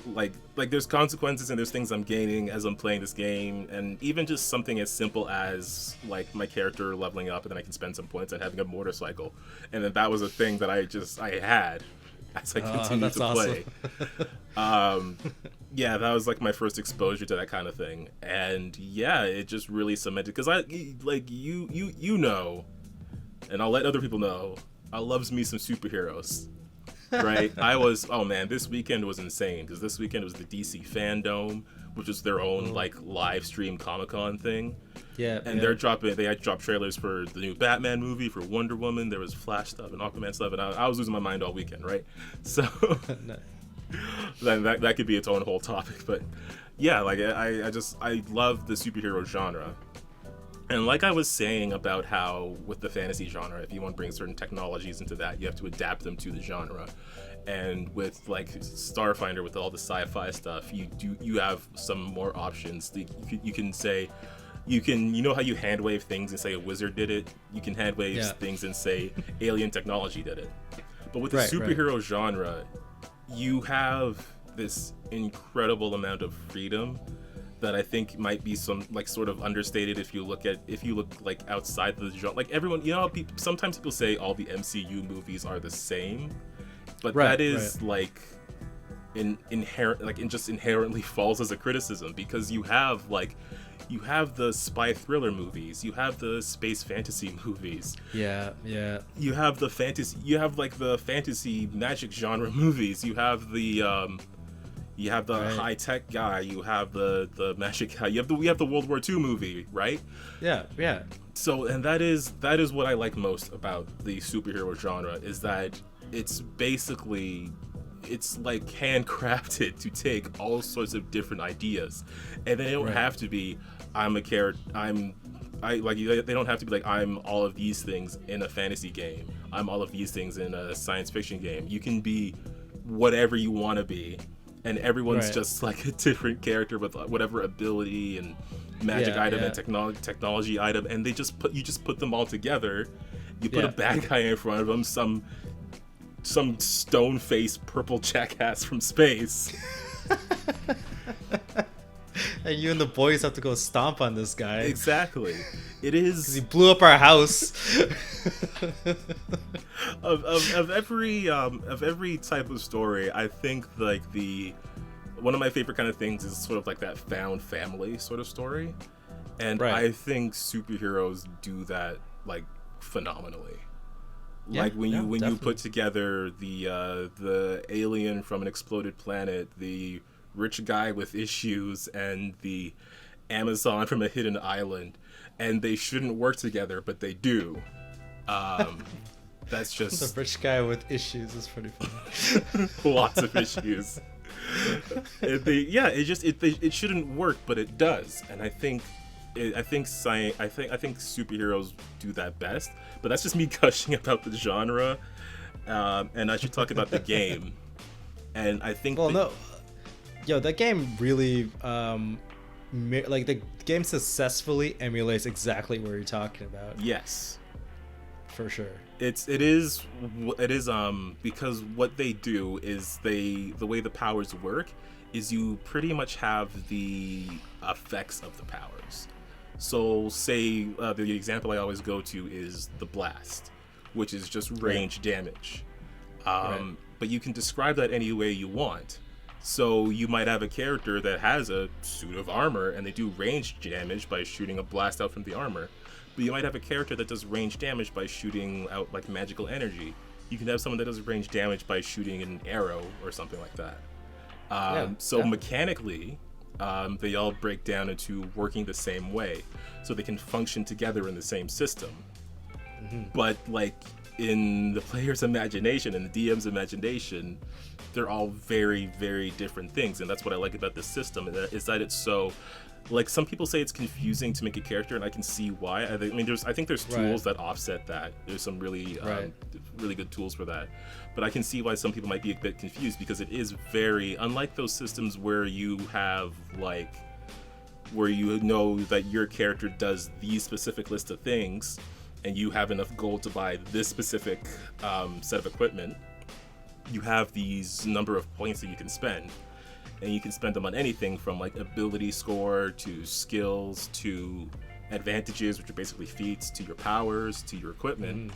like there's consequences and there's things I'm gaining as I'm playing this game, and even just something as simple as like my character leveling up, and then I can spend some points on having a motorcycle, and then that was a thing that I had as I continued to play. Yeah, that was like my first exposure to that kind of thing, and yeah, it just really cemented because I like you know, and I'll let other people know. I loves me some superheroes, right? This weekend was insane because this weekend was the DC Fandom, which is their own like live stream Comic-Con thing. Yeah. And they had dropped trailers for the new Batman movie, for Wonder Woman. There was Flash stuff and Aquaman stuff, and I was losing my mind all weekend, right? So that could be its own whole topic, but yeah, like I love the superhero genre. And like I was saying about how with the fantasy genre, if you want to bring certain technologies into that, you have to adapt them to the genre. And with like Starfinder, with all the sci-fi stuff, you have some more options. You can say, you know how you hand wave things and say a wizard did it? You can hand wave things and say alien technology did it. But with the superhero genre, you have this incredible amount of freedom that I think might be some like sort of understated if you look like outside the genre. Like everyone, you know, sometimes people say all the MCU movies are the same, but that is like inherently falls as a criticism, because you have the spy thriller movies, you have the space fantasy movies, you have the fantasy magic genre movies, you have the You have the high tech guy. You have the magic guy. We have the World War II movie, right? Yeah. So, and that is what I like most about the superhero genre, is that it's basically, it's like handcrafted to take all sorts of different ideas, and they don't have to be I'm a character. They don't have to be like, I'm all of these things in a fantasy game. I'm all of these things in a science fiction game. You can be whatever you want to be, and everyone's just like a different character with whatever ability and magic item and technology item, and you just put them all together. You put a bad guy in front of them, some stone-faced purple jackass from space. And you and the boys have to go stomp on this guy. Exactly. It is, because he blew up our house. of every type of story, I think like one of my favorite kind of things is sort of like that found family sort of story, and I think superheroes do that like phenomenally. Like when you put together the alien from an exploded planet, the rich guy with issues, and the Amazon from a hidden island, and they shouldn't work together, but they do. That's just the rich guy with issues is pretty funny. Lots of issues. It shouldn't work, but it does, and I think superheroes do that best. But that's just me gushing about the genre, and I should talk about the game. And I think that game really like the game successfully emulates exactly what you're talking about. Yes, for sure. It is because what they do is the way the powers work is you pretty much have the effects of the powers. So say the example I always go to is the blast, which is just range damage. But you can describe that any way you want. So you might have a character that has a suit of armor and they do range damage by shooting a blast out from the armor. But you might have a character that does range damage by shooting out like magical energy. You can have someone that does range damage by shooting an arrow or something like that. Mechanically, they all break down into working the same way, so they can function together in the same system. But like in the player's imagination and the DM's imagination, they're all very, very different things, and that's what I like about this system. Is that it's so, like, some people say it's confusing to make a character, and I can see why. I think there's tools that offset that. There's some really really good tools for that. But I can see why some people might be a bit confused, because it is very unlike those systems where you have like, where you know that your character does these specific list of things and you have enough gold to buy this specific set of equipment. You have these number of points that you can spend, and you can spend them on anything from like ability score to skills to advantages, which are basically feats, to your powers, to your equipment.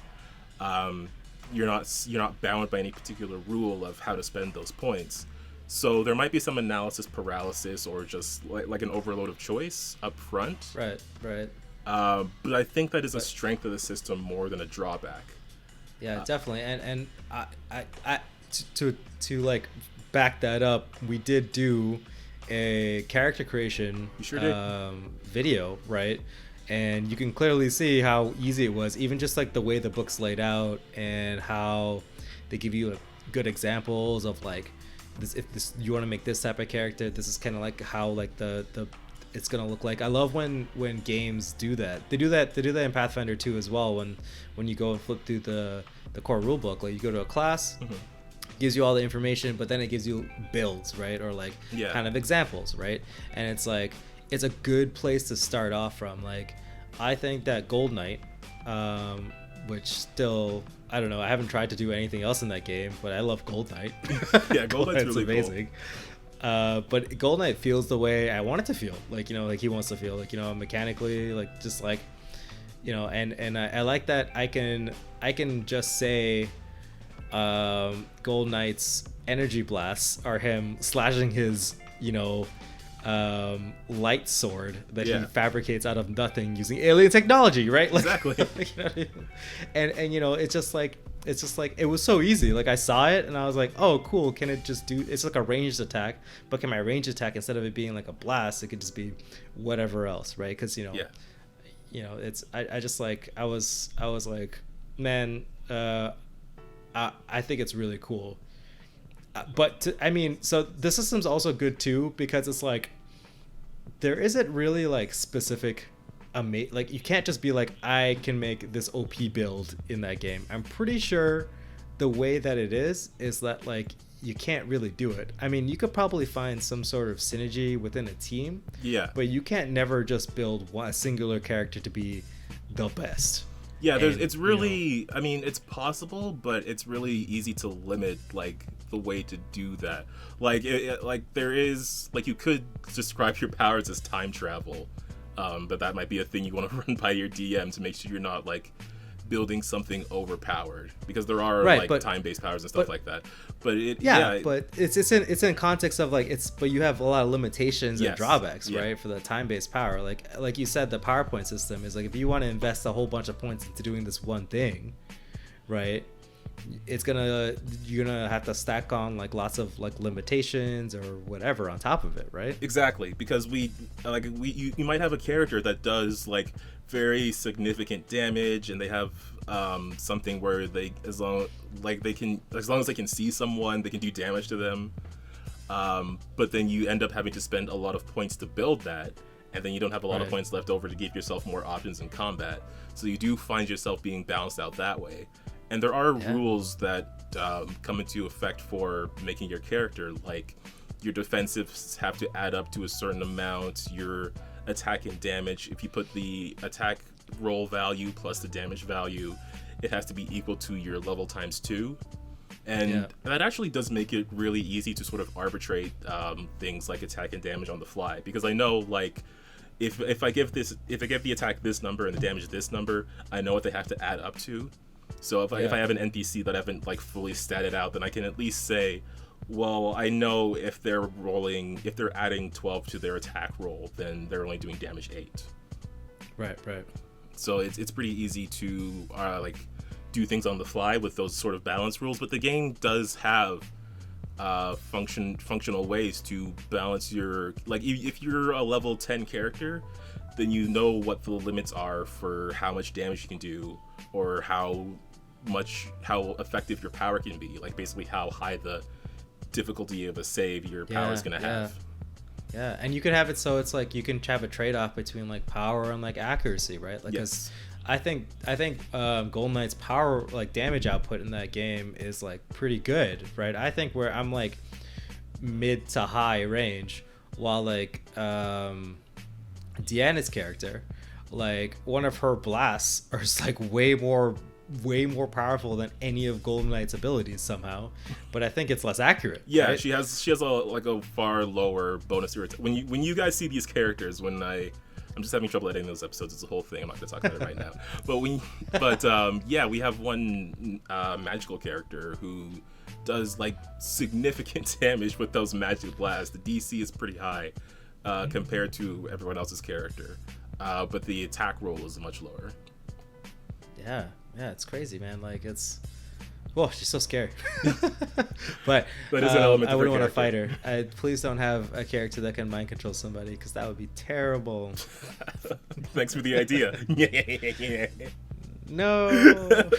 You're not bound by any particular rule of how to spend those points. So there might be some analysis paralysis or just like an overload of choice up front. Right. But I think that is a strength of the system more than a drawback. Yeah, definitely. And I to like back that up, we did do a character creation video, right? And you can clearly see how easy it was, even just like the way the book's laid out and how they give you good examples of like this. If this you want to make this type of character, this is kind of like how like the it's gonna look like. I love when games do that. They do that in Pathfinder 2 as well. When you go and flip through the core rulebook, like you go to a class, gives you all the information, but then it gives you builds, right? Or like kind of examples, right? And it's like, it's a good place to start off from. Like, I think that Gold Knight, which still, I don't know, I haven't tried to do anything else in that game, but I love Gold Knight. Yeah, Gold Knight's really amazing. Cool. But Gold Knight feels the way I want it to feel. Like, you know, like he wants to feel, like, you know, mechanically, like just like, you know, and I like that I can just say Gold Knight's energy blasts are him slashing his, you know, light sword that he fabricates out of nothing using alien technology, right? Like, exactly. You know what I mean? And you know, it's just like, it's just like it was so easy. Like I saw it and I was like, oh cool, can it just do, it's like a ranged attack, but can my ranged attack, instead of it being like a blast, it could just be whatever else, right? Because it's I just like I was like, man, I think it's really cool. So the system's also good too, because it's like there isn't really like specific like you can't just be like, I can make this OP build in that game. I'm pretty sure the way that it is that like you can't really do it. I mean, you could probably find some sort of synergy within a team, but you can't never just build a singular character to be the best. It's really, I mean, it's possible, but it's really easy to limit like the way to do that. Like like there is, like, you could describe your powers as time travel, but that might be a thing you want to run by your DM to make sure you're not like building something overpowered, because there are time-based powers and stuff like that. But but it's in context of like but you have a lot of limitations and drawbacks, right? For the time-based power, like you said, the PowerPoint system is like, if you want to invest a whole bunch of points into doing this one thing, right, you're gonna have to stack on like lots of like limitations or whatever on top of it, right? Exactly, because you might have a character that does like very significant damage, and they have something where as long as they can see someone, they can do damage to them, but then you end up having to spend a lot of points to build that, and then you don't have a lot of points left over to give yourself more options in combat, so you do find yourself being balanced out that way. And there are rules that come into effect for making your character, like your defensives have to add up to a certain amount, your attack and damage, if you put the attack roll value plus the damage value, it has to be equal to your level times 2. And that actually does make it really easy to sort of arbitrate things like attack and damage on the fly, because I know, like, if I give the attack this number and the damage this number, I know what they have to add up to. So if I have an NPC that I haven't like fully statted out, then I can at least say, well, I know if they're adding 12 to their attack roll, then they're only doing damage 8. Right. So it's pretty easy to like do things on the fly with those sort of balance rules. But the game does have functional ways to balance your, like, if you're a level 10 character, then you know what the limits are for how much damage you can do, or how effective your power can be, like basically how high the difficulty of a save your power is going to have. Yeah, and you can have it so it's like you can have a trade-off between like power and like accuracy, right? Like, cause I think Golden Knight's power, like damage output in that game, is like pretty good, right? I think where I'm like mid to high range, while like Deanna's character, like one of her blasts is like way more powerful than any of Golden Knight's abilities somehow, but I think it's less accurate. Yeah, right? she has a far lower bonus to her. When you guys see these characters, I'm just having trouble editing those episodes. It's a whole thing. I'm not going to talk about it right now. But we have one magical character who does like significant damage with those magic blasts. The DC is pretty high compared to everyone else's character, but the attack roll is much lower. Yeah, it's crazy, man. Like, she's so scary. But that is an element I of wouldn't her want to fight her. Please don't have a character that can mind control somebody, because that would be terrible. Thanks for the idea. No.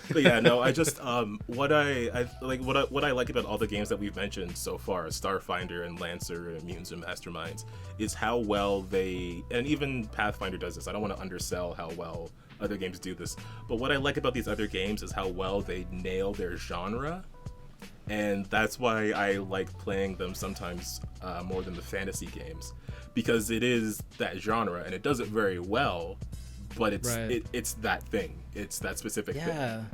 But yeah, no, I just what I like about all the games that we've mentioned so far, Starfinder and Lancer and Mutants and Masterminds, is how well and even Pathfinder does this. I don't want to undersell how well other games do this, but what I like about these other games is how well they nail their genre, and that's why I like playing them sometimes more than the fantasy games, because it is that genre and it does it very well, but it's that thing, it's that specific thing.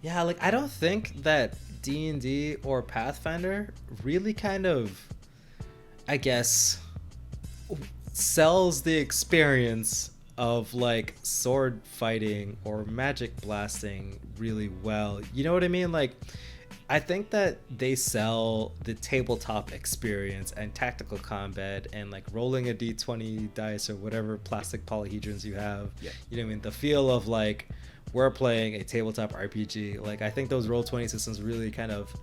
Yeah, like I don't think that D&D or Pathfinder really kind of, I guess, sells the experience of like sword fighting or magic blasting really well. You know what I mean? Like, I think that they sell the tabletop experience and tactical combat and like rolling a d20 dice or whatever plastic polyhedrons you have. Yeah. You know what I mean? The feel of like we're playing a tabletop RPG. Like I think those Roll20 systems really kind of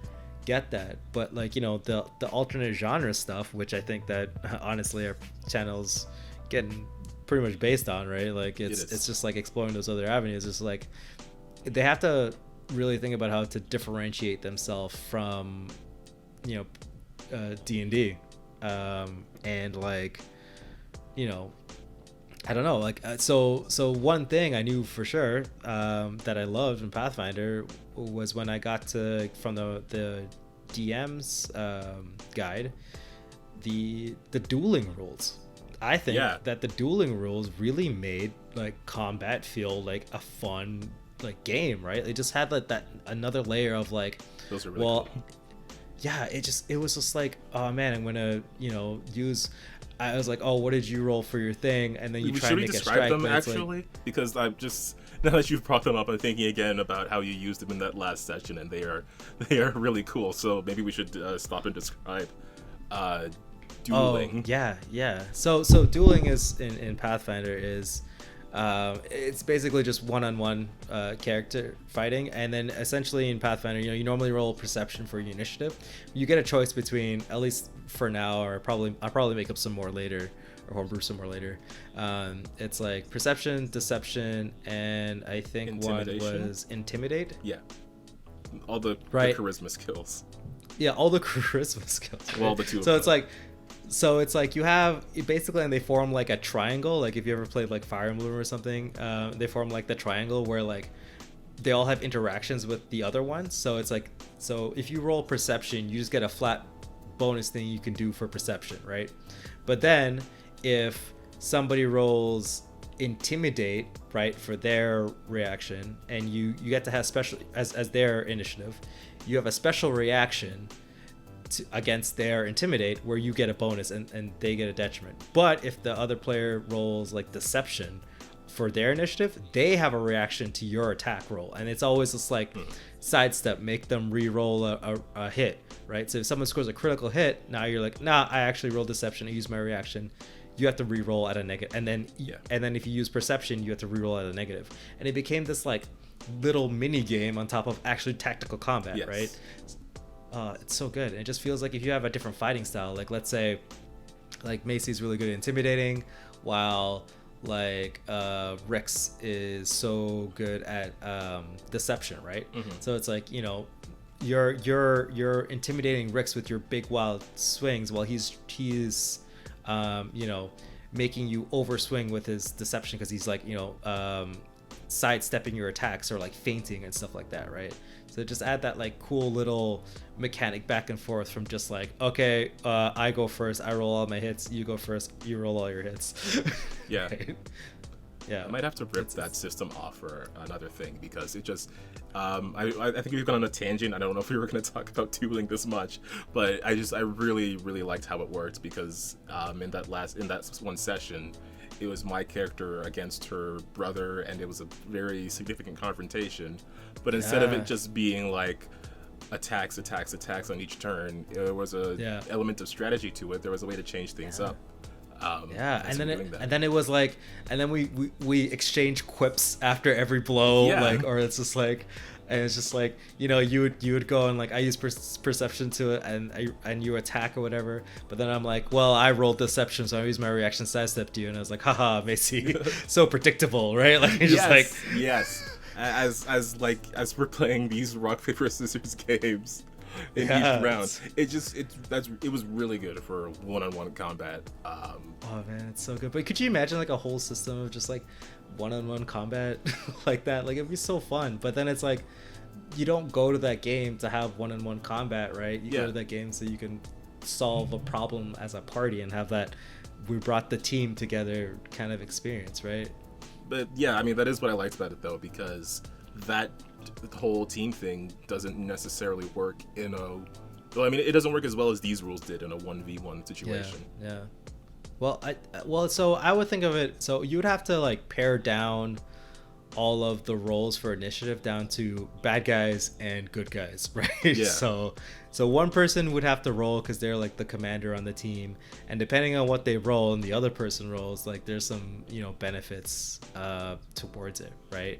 get that. But like, you know, the alternate genre stuff, which I think that honestly our channel's getting pretty much based on, right? Like it's just like exploring those other avenues. It's like they have to really think about how to differentiate themselves from, you know, D&D, and like, you know, I don't know, like so one thing I knew for sure that I loved in Pathfinder was when I got to from the DM's guide, the dueling rules. I think that the dueling rules really made like combat feel like a fun like game, right? It just had like that another layer of like, those are really cool. Yeah, it was just like, oh man, I'm gonna, you know, use. I was like, oh, what did you roll for your thing? And then you try to make a strike. Should we describe them actually? Like, because I'm just, now that you've brought them up, I'm thinking again about how you used them in that last session, and they are really cool. So maybe we should stop and describe dueling. Oh, yeah. So dueling is in Pathfinder is it's basically just one-on-one character fighting, and then essentially in Pathfinder, you know, you normally roll perception for your initiative. You get a choice between, at least for now, or I'll probably make up some more later, or homebrew some more later. It's like perception, deception, and I think one was intimidate. Yeah, all the charisma skills. Yeah, all the charisma skills. Right? Well, the two. So it's like you have basically, and they form like a triangle. Like if you ever played like Fire Emblem or something, they form like the triangle where like they all have interactions with the other ones. So it's like, so if you roll perception, you just get a flat bonus thing you can do for perception, right? But then if somebody rolls intimidate, right, for their reaction, and you get to have special as their initiative, you have a special reaction against their intimidate where you get a bonus and they get a detriment. But if the other player rolls like deception for their initiative, they have a reaction to your attack roll, and it's always just like sidestep, make them re-roll a hit, right? So if someone scores a critical hit, now you're like, nah, I actually rolled deception, I use my reaction, you have to re-roll at a negative, and then if you use perception, you have to re-roll at a negative. And it became this like little mini game on top of actually tactical combat, right? It's so good. And it just feels like if you have a different fighting style, like let's say like Macy's really good at intimidating, while like Rex is so good at deception, right? So it's like, you know, you're intimidating Rex with your big wild swings while he's you know, making you overswing with his deception because he's like, you know, sidestepping your attacks or like feinting and stuff like that, right? So just add that like cool little mechanic back and forth from just like, okay, I go first, I roll all my hits, you go first, you roll all your hits. Yeah. Right? Yeah. I might have to rip that system off for another thing, because it just, I think we've gone on a tangent. I don't know if we were going to talk about dueling this much, but I really liked how it worked, because in that one session, it was my character against her brother, and it was a very significant confrontation. But instead of it just being like attacks on each turn, there was a element of strategy to it. There was a way to change things up. And then it was like, and then we exchange quips after every blow, like, or it's just like, and it's just like, you know, you would go and like, I use perception to it, and you attack or whatever, but then I'm like, well, I rolled deception, so I use my reaction sidestep to you, and I was like, haha, Macy, so predictable, right? Like, it's just like, as we're playing these rock paper scissors games in each round, it was really good for one-on-one combat. Oh man, it's so good. But could you imagine like a whole system of just like one-on-one combat like that? Like, it'd be so fun. But then it's like, you don't go to that game to have one-on-one combat, right? You go to that game so you can solve a problem as a party and have that we brought the team together kind of experience, right? But yeah, I mean, that is what I liked about it though, because that whole team thing doesn't necessarily work in a, well, I mean, it doesn't work as well as these rules did in a 1v1 situation. Yeah. So I would think of it, so you would have to like pare down all of the roles for initiative down to bad guys and good guys, right? Yeah. So one person would have to roll because they're like the commander on the team, and depending on what they roll and the other person rolls, like there's some, you know, benefits towards it, right?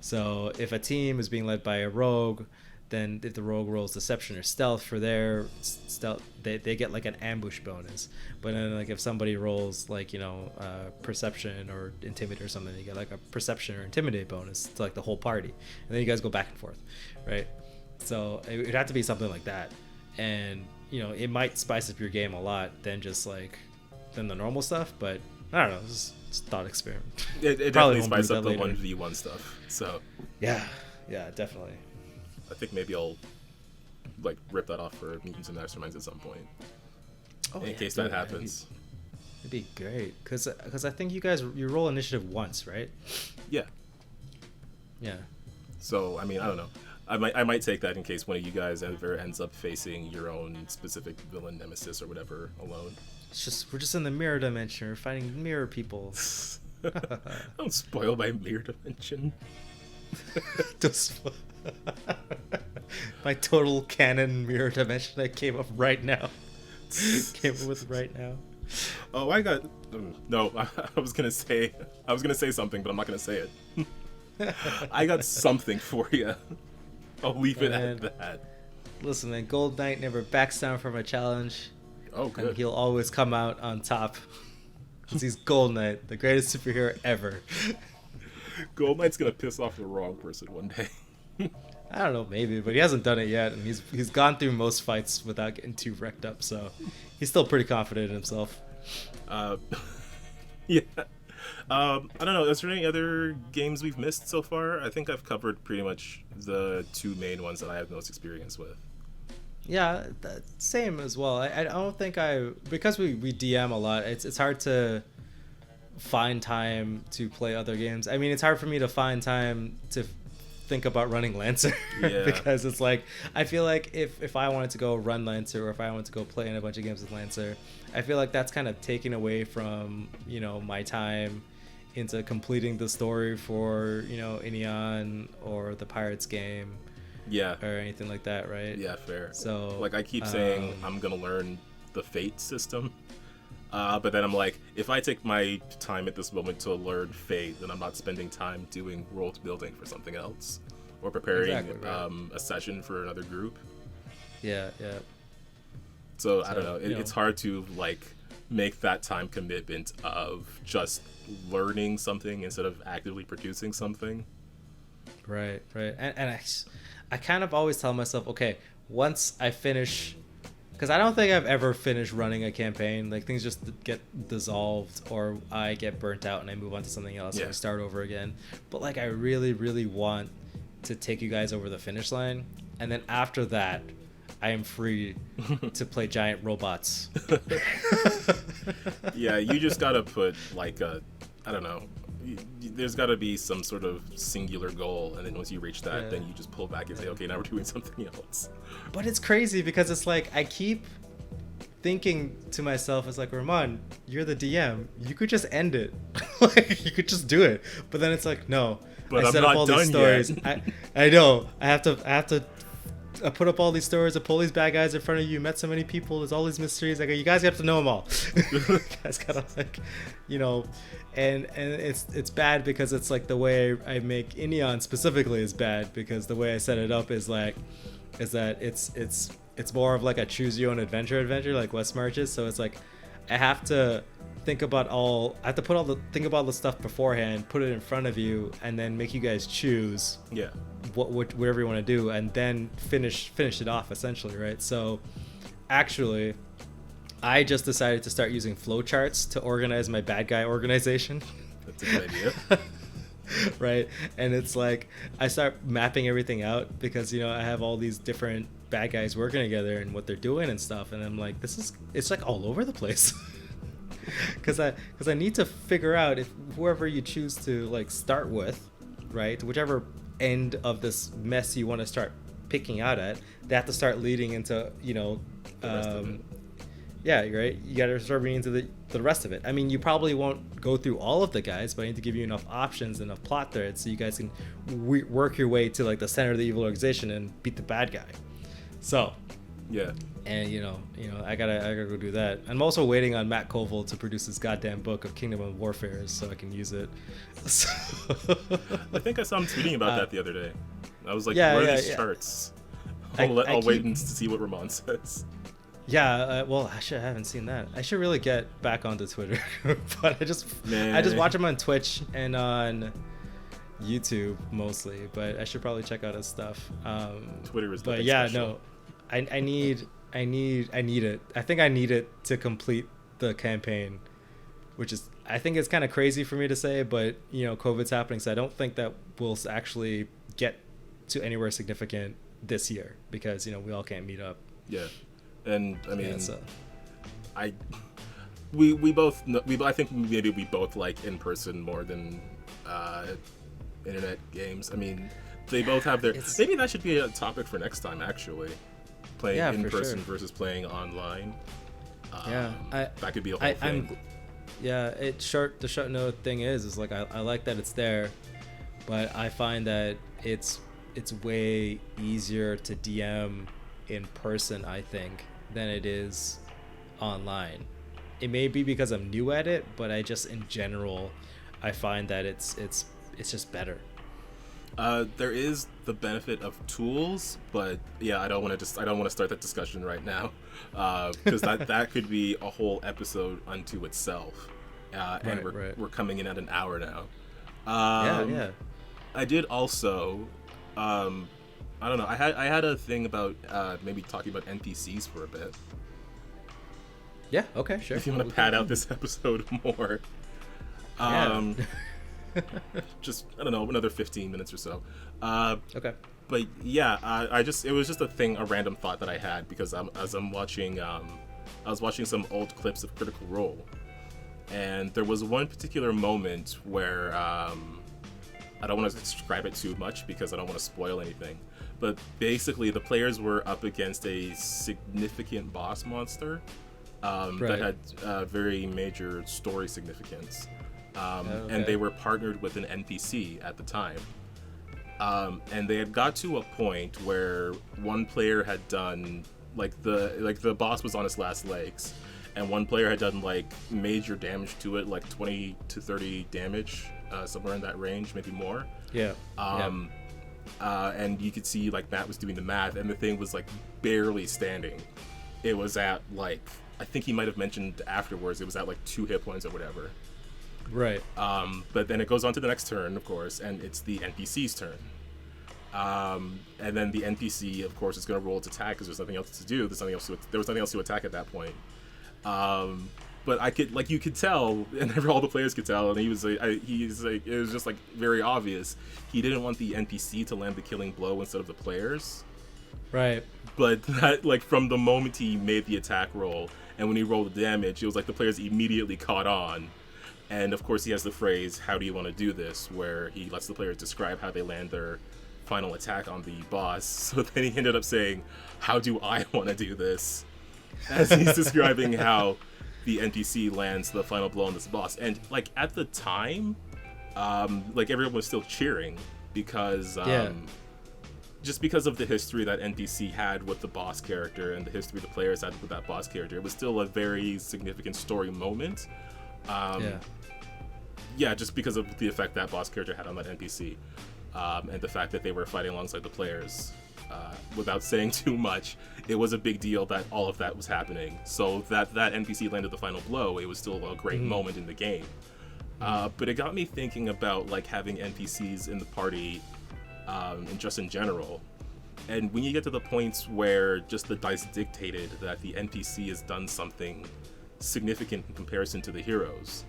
So if a team is being led by a rogue, then if the rogue rolls deception or stealth for their stealth, they get like an ambush bonus. But then like if somebody rolls like, you know, perception or intimidate or something, you get like a perception or intimidate bonus to like the whole party. And then you guys go back and forth, right? So it would have to be something like that. And, you know, it might spice up your game a lot than the normal stuff, but I don't know, it's a thought experiment. It definitely spices up the 1v1 stuff. So yeah, definitely. I think maybe I'll like rip that off for Mutants and Masterminds at some point. In case that happens. It'd be great because I think you roll initiative once, right? Yeah. So I mean, I don't know. I might take that in case one of you guys ever ends up facing your own specific villain nemesis or whatever alone. We're just in the mirror dimension. We're fighting mirror people. Don't spoil my mirror dimension. My total canon mirror dimension I came up right now. Oh, I got no. I was gonna say something, but I'm not gonna say it. I got something for you. I'll leave it at that. Listen, man, Gold Knight never backs down from a challenge. Oh, good. And he'll always come out on top. He's Gold Knight, the greatest superhero ever. Gold Knight's gonna piss off the wrong person one day. I don't know, maybe, but he hasn't done it yet, and he's gone through most fights without getting too wrecked up, so he's still pretty confident in himself. Yeah. I don't know. Is there any other games we've missed so far? I think I've covered pretty much the two main ones that I have most experience with. Yeah, same as well. I don't think because we DM a lot, it's hard to find time to play other games. I mean, it's hard for me to find time to think about running Lancer. Yeah. Because it's like, I feel like if I wanted to go run Lancer or if I wanted to go play in a bunch of games with Lancer, I feel like that's kind of taken away from, you know, my time into completing the story for, you know, Ineon or the Pirates game. Yeah. Or anything like that, right? Yeah, fair. So like I keep saying I'm gonna learn the Fate system, but then I'm like, if I take my time at this moment to learn Fate, then I'm not spending time doing world building for something else or preparing a session for another group. Yeah. So I don't know. It's hard to like make that time commitment of just learning something instead of actively producing something. Right. And I kind of always tell myself, okay, once I finish, because I don't think I've ever finished running a campaign. Like things just get dissolved or I get burnt out and I move on to something else and I start over again. But like I really, really want to take you guys over the finish line. And then after that, I am free to play giant robots. Yeah, you just gotta put like I don't know. There's got to be some sort of singular goal, and then once you reach that, then you just pull back and say, okay, now we're doing something else. But it's crazy because it's like I keep thinking to myself, it's like, Ramon, you're the DM, you could just end it. Like you could just do it. But then it's like, no, but I set up all these stories. I know I have to put up all these stories, I pull these bad guys in front of you, met so many people, there's all these mysteries, like you guys have to know them all. You guys gotta, like, you know, and it's bad because it's like the way I make Ineon specifically is bad because the way I set it up is that it's more of like a choose your own adventure like West Marches. So it's like I have to think about think about the stuff beforehand, put it in front of you, and then make you guys choose whatever you want to do, and then finish it off essentially, right? So actually I just decided to start using flowcharts to organize my bad guy organization. That's a good idea. Right? And it's like I start mapping everything out because, you know, I have all these different bad guys working together and what they're doing and stuff, and I'm like, it's like all over the place. Because I need to figure out if whoever you choose to like start with, right, whichever end of this mess you want to start picking out at, they have to start leading into, you know, yeah, right. You got to start reading into the rest of it. I mean, you probably won't go through all of the guys, but I need to give you enough options, enough plot threads, so you guys can work your way to like the center of the evil organization and beat the bad guy. So Yeah. And I gotta go do that. I'm also waiting on Matt Colville to produce his goddamn book of Kingdom of Warfare so I can use it. So, I think I saw him tweeting about that the other day. I was like, yeah, where are yeah, these yeah. charts? I'll wait and see what Ramon says. Yeah, well, I haven't seen that. I should really get back onto Twitter, but I just watch him on Twitch and on YouTube mostly. But I should probably check out his stuff. Twitter is the but big yeah, special. no, I need it. I think I need it to complete the campaign, which is, I think it's kind of crazy for me to say, but COVID's happening, so I don't think that we'll actually get to anywhere significant this year because we all can't meet up. Yeah. And I mean, yeah, we both I think maybe we both like in person more than internet games. I mean, they both have their. Maybe that should be a topic for next time. Actually, playing in person versus playing online. That could be a whole thing. The short note thing is like I like that it's there, but I find that it's way easier to DM in person, I think, than it is online. It may be because I'm new at it, but I just in general I find that it's just better. There is the benefit of tools, but yeah, I don't want to start that discussion right now, because that could be a whole episode unto itself, and we're coming in at an hour now. Yeah. I did also. I don't know. I had a thing about maybe talking about NPCs for a bit. Yeah. Okay. Sure. If you want to pad out this episode more. Just I don't know, another 15 minutes or so. Okay. But yeah, it was just a random thought that I had because I was watching some old clips of Critical Role, and there was one particular moment where I don't want to describe it too much because I don't want to spoil anything. But basically, the players were up against a significant boss monster that had very major story significance. And they were partnered with an NPC at the time. And they had got to a point where one player had done the boss was on its last legs, and one player had done major damage to it, 20 to 30 damage, somewhere in that range, maybe more. Yeah. And you could see Matt was doing the math, and the thing was barely standing. It was at I think he might have mentioned afterwards it was at 2 hit points or whatever. Right. But then it goes on to the next turn, of course, and it's the NPC's turn. And then the NPC, of course, is going to roll its attack because there's nothing else to do. There was nothing else to attack at that point. But you could tell, and all the players could tell, and it was just very obvious. He didn't want the NPC to land the killing blow instead of the players. Right. But that, from the moment he made the attack roll, and when he rolled the damage, it was the players immediately caught on. And of course, he has the phrase, "How do you want to do this?" where he lets the players describe how they land their final attack on the boss. So then he ended up saying, "How do I want to do this?" as he's describing how the NPC lands the final blow on this boss. And at the time, everyone was still cheering because just because of the history that NPC had with the boss character and the history the players had with that boss character, it was still a very significant story moment. Just because of the effect that boss character had on that NPC, and the fact that they were fighting alongside the players. Without saying too much, it was a big deal that all of that was happening. So that NPC landed the final blow, it was still a great moment in the game. But it got me thinking about having NPCs in the party, and just in general. And when you get to the points where just the dice dictated that the NPC has done something significant in comparison to the heroes,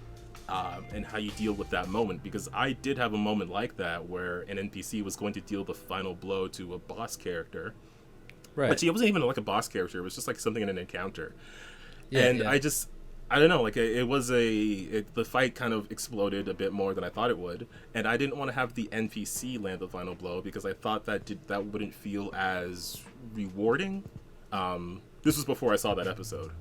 and how you deal with that moment, because I did have a moment like that where an NPC was going to deal the final blow to a boss character, but it wasn't even a boss character, it was just something in an encounter. I don't know, the fight kind of exploded a bit more than I thought it would, and I didn't want to have the NPC land the final blow because I thought that wouldn't feel as rewarding. This was before I saw that episode.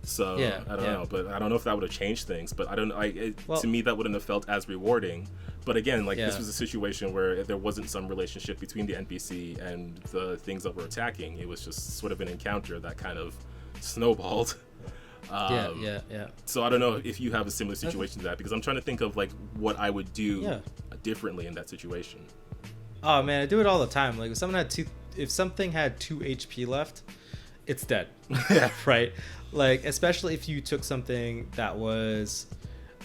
So I don't know, but I don't know if that would have changed things. But I don't know. To me, that wouldn't have felt as rewarding. But again, like this was a situation where there wasn't some relationship between the NPC and the things that were attacking. It was just sort of an encounter that kind of snowballed. So I don't know if you have a similar situation to that, because I'm trying to think of like what I would do differently in that situation. Oh man, I do it all the time. Like if something had 2 HP left, it's dead. Right? Like especially if you took something that was,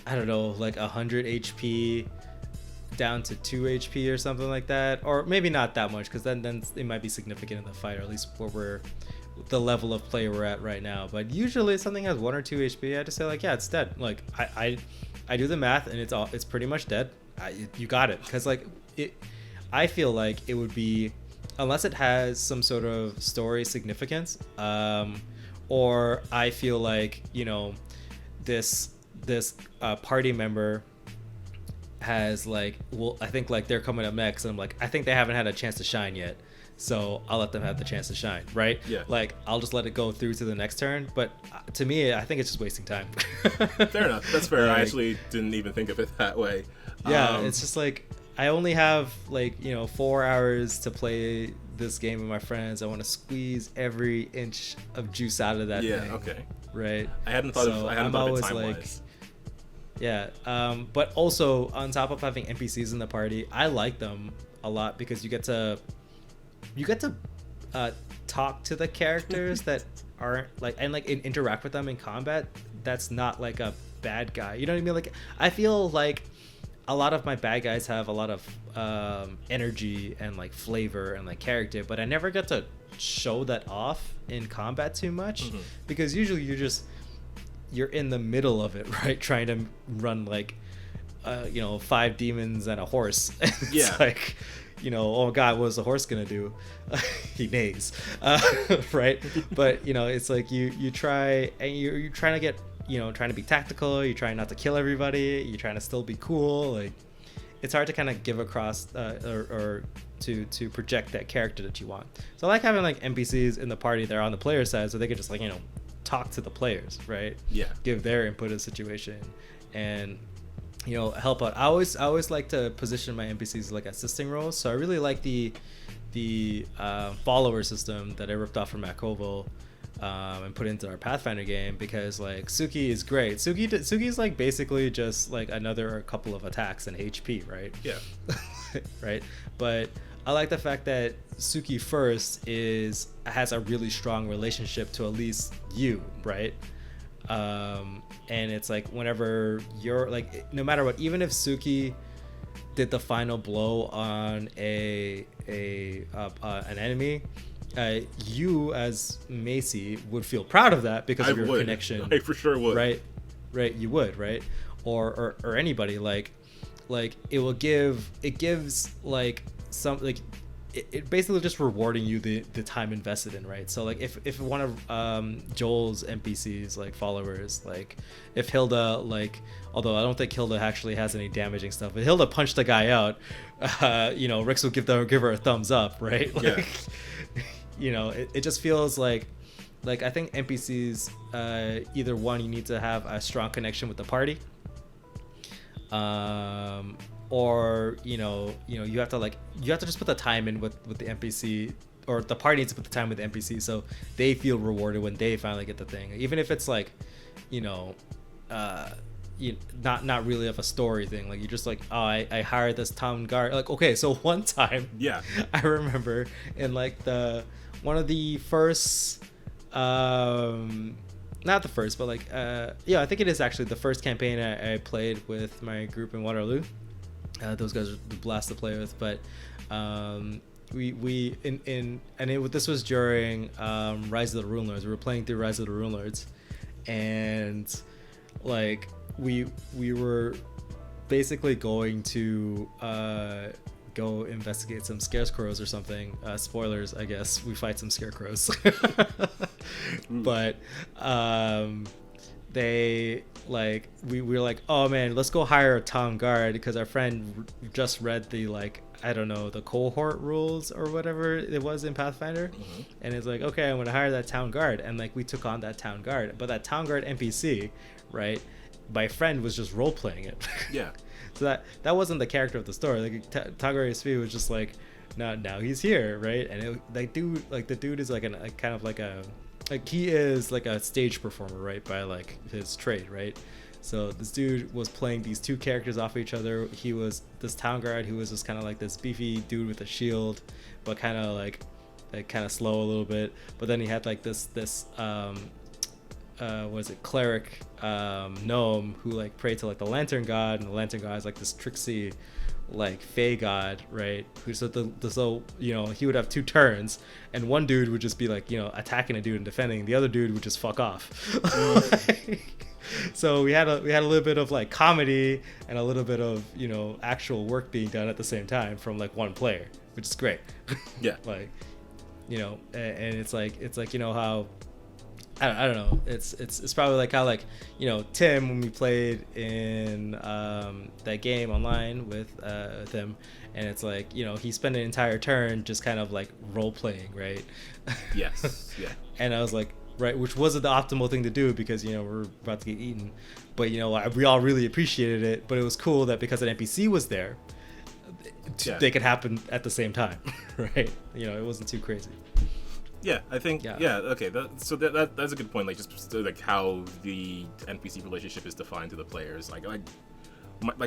I don't know, like 100 HP down to 2 HP or something like that, or maybe not that much, because then it might be significant in the fight, or at least where we're the level of play we're at right now. But usually if something has 1 or 2 HP, I just say like, yeah, it's dead. Like I do the math and it's pretty much dead. You got it. Because like I feel like it would be, unless it has some sort of story significance, or I feel like, you know, this party member has like, well, I think like they're coming up next, and I'm like, I think they haven't had a chance to shine yet, so I'll let them have the chance to shine, right? Yeah. Like I'll just let it go through to the next turn. But to me, I think it's just wasting time. Fair enough. That's fair. Like, I actually didn't even think of it that way. Yeah, it's just like I only have like, you know, 4 hours to play this game with my friends. I want to squeeze every inch of juice out of that thing. Yeah. Okay. Right. I hadn't thought of it time-wise. Yeah, but also on top of having NPCs in the party, I like them a lot because you get to talk to the characters that aren't like, and like interact with them in combat. That's not like a bad guy. You know what I mean? Like I feel like a lot of my bad guys have a lot of energy and like flavor and like character, but I never get to show that off in combat too much, because usually you're in the middle of it, right? Trying to run like, 5 demons and a horse. It's like, you know, oh God, what is the horse gonna do? He neighs, right? But you know, it's like you try, and you're trying to get, you know, trying to be tactical. You're trying not to kill everybody. You're trying to still be cool. Like it's hard to kind of give across or to project that character that you want. So I like having like NPCs in the party that are on the player side, so they can just like, you know, talk to the players, right? Yeah. Give their input in the situation and, you know, help out. I always like to position my NPCs like assisting roles. So I really like the follower system that I ripped off from Matt Koval and put into our Pathfinder game, because like Suki is great. Suki's like basically just like another couple of attacks and HP, right? Yeah. Right. But I like the fact that Suki first has a really strong relationship to at least you, right? And it's like whenever you're like, no matter what, even if Suki did the final blow on an enemy, you as Macy would feel proud of that because of your connection. I for sure would. Right. You would, right? Or anybody like it gives like some like it basically just rewarding you the time invested in, right? So like if one of Joel's NPCs like followers, like if Hilda, like, although I don't think Hilda actually has any damaging stuff, but Hilda punched the guy out, you know, Rix will give her a thumbs up, right? Like, yeah. You know, it just feels like I think NPCs, either one, you need to have a strong connection with the party, or you have to just put the time in with the NPC, or the party needs to put the time with the NPC so they feel rewarded when they finally get the thing, even if it's like, not really of a story thing. Like you're just like, oh, I hired this town guard. Like, okay, so one time, yeah, I remember in like one of the first, not the first, but like, I think it is actually the first campaign I played with my group in Waterloo. Those guys are the blast to play with, but this was during Rise of the Rune Lords. We were playing through Rise of the Rune Lords, and like we were basically going to go investigate some scarecrows or something. Spoilers, I guess. We fight some scarecrows. But they like we were like, oh man, let's go hire a town guard, because our friend just read the like I don't know, the cohort rules or whatever it was in Pathfinder. And it's like, okay, I'm gonna hire that town guard, and like we took on that town guard, but that town guard NPC, right, my friend was just role playing it. Yeah. So that wasn't the character of the story. Like town guard SV was just like, now he's here, right? And the dude is like a kind of like he is like a stage performer, right, by like his trade, right? So this dude was playing these two characters off each other. He was this town guard who was just kind of like this beefy dude with a shield, but kind of like kind of slow a little bit. But then he had like this cleric gnome who like prayed to like the lantern god, and the lantern god is like this tricksy like fey god, right? Who so you know, he would have two turns, and one dude would just be like, you know, attacking a dude and defending. The other dude would just fuck off. So we had a little bit of like comedy and a little bit of, you know, actual work being done at the same time from like one player, which is great. Yeah. Like, you know, and it's like, you know, how I don't know. It's probably like how, like, you know, Tim, when we played in that game online with him, and it's like, you know, he spent an entire turn just kind of like role playing, right? Yes. Yeah. And I was like, right, which wasn't the optimal thing to do because, you know, we're about to get eaten, but, you know, we all really appreciated it. But it was cool that because an NPC was there, they could happen at the same time, right? You know, it wasn't too crazy. Yeah, I think. Yeah, okay. That's a good point. Like, just like how the NPC relationship is defined to the players. Like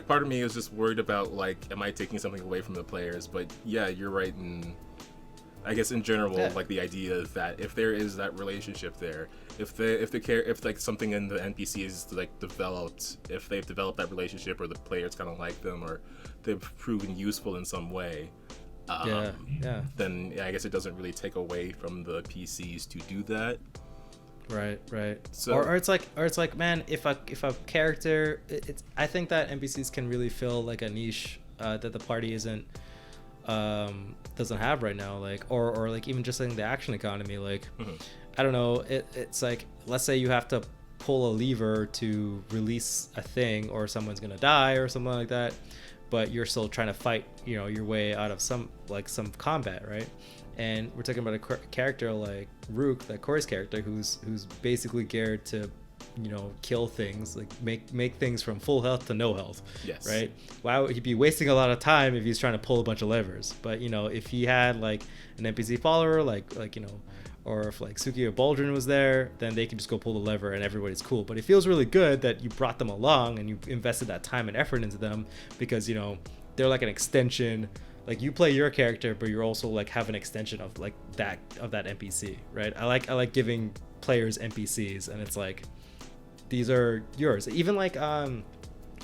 part of me is just worried about, like, am I taking something away from the players? But yeah, you're right. And I guess in general, like the idea that if there is that relationship there, if like something in the NPC is like developed, if they've developed that relationship, or the players kind of like them, or they've proven useful in some way. Then I guess it doesn't really take away from the PCs to do that. Right. So, or it's like, man, if a character, I think that NPCs can really fill like a niche that the party doesn't have right now, like, or like even just in the action economy, like, I don't know, it's like, let's say you have to pull a lever to release a thing, or someone's gonna die or something like that, but you're still trying to fight, you know, your way out of some combat, right? And we're talking about a character like Rook, that Corey's character, who's basically geared to, you know, kill things, like make things from full health to no health. Yes. Right? Why would he be wasting a lot of time if he's trying to pull a bunch of levers? But, you know, if he had like an NPC follower, like you know, or if like Suki or Baldrin was there, then they can just go pull the lever and everybody's cool. But it feels really good that you brought them along and you invested that time and effort into them, because, you know, they're like an extension. Like, you play your character, but you're also like have an extension of like that NPC, right? I like giving players NPCs, and it's like, these are yours. Even like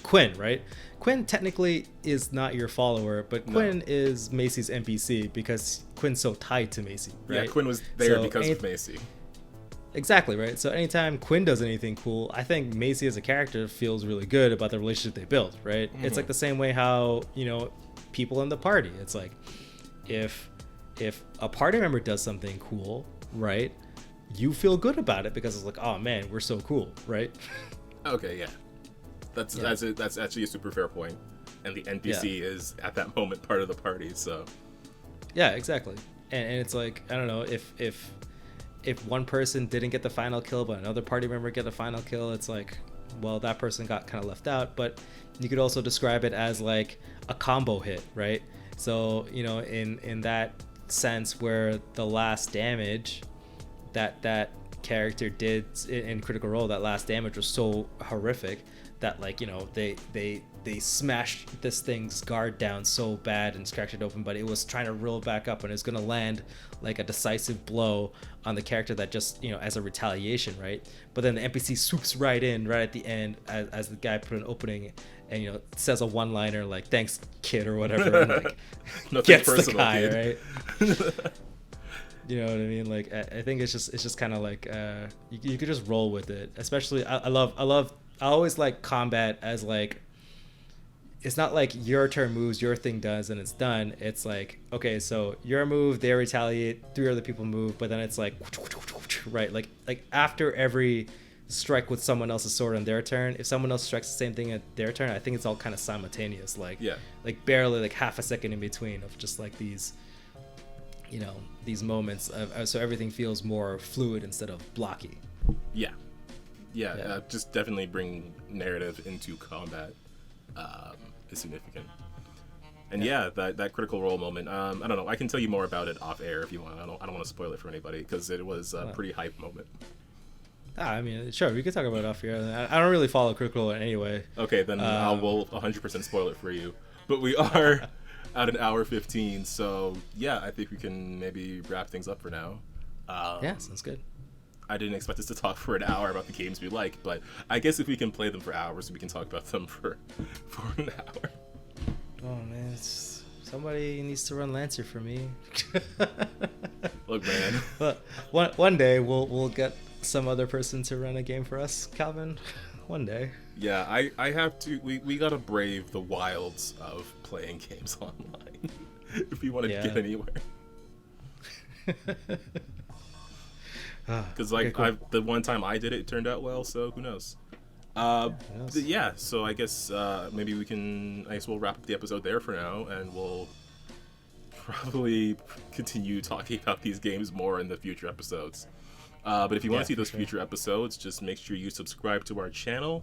Quinn, right? Quinn technically is not your follower, but Quinn is Macy's NPC because Quinn's so tied to Macy, right? Yeah, Quinn was there because of Macy. Exactly, right? So anytime Quinn does anything cool, I think Macy as a character feels really good about the relationship they build, right? Mm-hmm. It's like the same way how, you know, people in the party, it's like, if a party member does something cool, right, you feel good about it because it's like, oh man, we're so cool, right? Okay, yeah. That's actually a super fair point. And the NPC is at that moment part of the party, so. Yeah, exactly. And it's like, I don't know, if one person didn't get the final kill but another party member get the final kill, it's like, well, that person got kind of left out. But you could also describe it as like a combo hit, right? So, you know, in that sense, where the last damage that character did in Critical Role, that last damage was so horrific that, like, you know, they smashed this thing's guard down so bad and scratched it open, but it was trying to roll back up and it's going to land like a decisive blow on the character that just, you know, as a retaliation, right? But then the NPC swoops right in right at the end as the guy put an opening and, you know, says a one-liner like, thanks kid or whatever, and like gets the guy, kid. Right? You know what I mean? Like, I think it's just kind of like you could just roll with it. Especially I always like combat as like, it's not like your turn moves, your thing does, and it's done. It's like, okay, so your move, they retaliate, 3 other people move, but then it's like, right? Like after every strike with someone else's sword on their turn. If someone else strikes the same thing at their turn, I think it's all kind of simultaneous, like barely like half a second in between of just like these, you know, these moments of, so everything feels more fluid instead of blocky. Just definitely bring narrative into combat is significant. And that critical role moment, I don't know, I can tell you more about it off air if you want. I don't want to spoil it for anybody because it was a pretty hype moment. I mean, sure, we could talk about it off here. I don't really follow critical in any way. Okay, then I will 100% spoil it for you. But we are at an hour 15, so yeah, I think we can maybe wrap things up for now. Sounds good. I didn't expect us to talk for an hour about the games we like, but I guess if we can play them for hours, we can talk about them for an hour. Oh man, somebody needs to run Lancer for me. Look, man. But one day we'll get some other person to run a game for us, Calvin. One day. Yeah, I have to. We gotta brave the wilds of playing games online if we want to get anywhere. Because cool. The one time I did it, it turned out well. So who knows? So I guess maybe we'll wrap up the episode there for now, and we'll probably continue talking about these games more in the future episodes. But if you want to see those future episodes, just make sure you subscribe to our channel.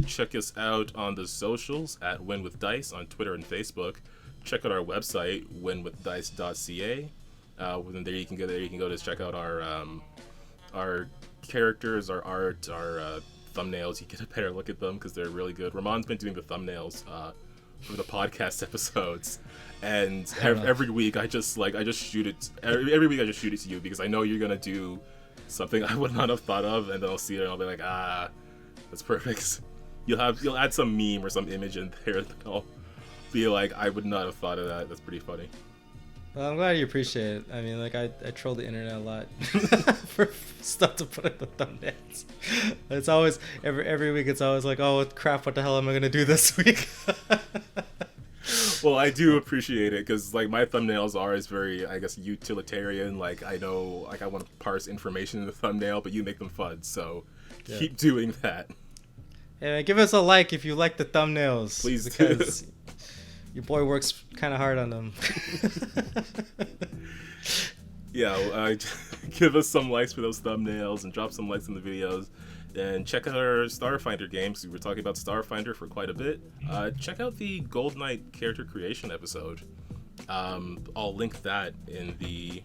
Check us out on the socials at Win with Dice on Twitter and Facebook. Check out our website, winwithdice.ca. There you can go to check out our characters, our art, our thumbnails. You get a better look at them because they're really good. Ramon's been doing the thumbnails for the podcast episodes, and every week I just shoot it. Every week I just shoot it to you because I know you're gonna do something I would not have thought of, and then I'll see it and I'll be like, that's perfect. You'll add some meme or some image in there that I'll be like, I would not have thought of that. That's pretty funny. Well, I'm glad you appreciate it. I mean, like, I troll the internet a lot for stuff to put in the thumbnails. It's always, every week, it's always like, oh, crap, what the hell am I going to do this week? Well, I do appreciate it, because, like, my thumbnails are always very, I guess, utilitarian. Like, I know, like, I want to parse information in the thumbnail, but you make them fun, so keep doing that. Yeah, give us a like if you like the thumbnails. Please because do. Your boy works kind of hard on them. Give us some likes for those thumbnails and drop some likes in the videos. And check out our Starfinder games. We were talking about Starfinder for quite a bit. Check out the Gold Knight character creation episode. I'll link that in the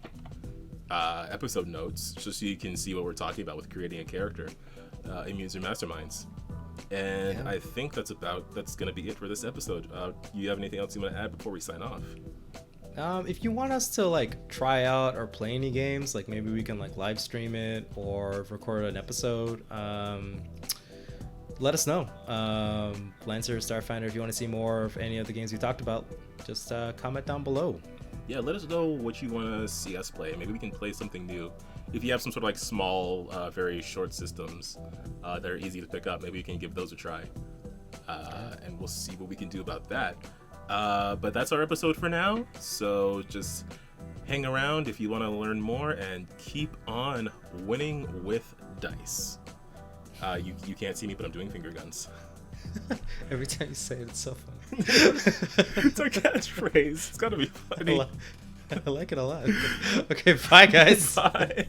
episode notes just so you can see what we're talking about with creating a character in Mutants and Masterminds. And I think that's going to be it for this episode. You have anything else you want to add before we sign off? If you want us to like try out or play any games, like maybe we can like live stream it or record an episode, let us know. Lancer, Starfinder, if you want to see more of any of the games we talked about, just comment down below. Yeah, let us know what you want to see us play. Maybe we can play something new. If you have some sort of like small, very short systems that are easy to pick up, maybe we can give those a try. And we'll see what we can do about that. But that's our episode for now. So just hang around if you want to learn more and keep on winning with dice. You can't see me, but I'm doing finger guns. Every time you say it, it's so funny. It's our catchphrase. It's gotta be funny. I like it a lot. Okay, bye guys. Bye.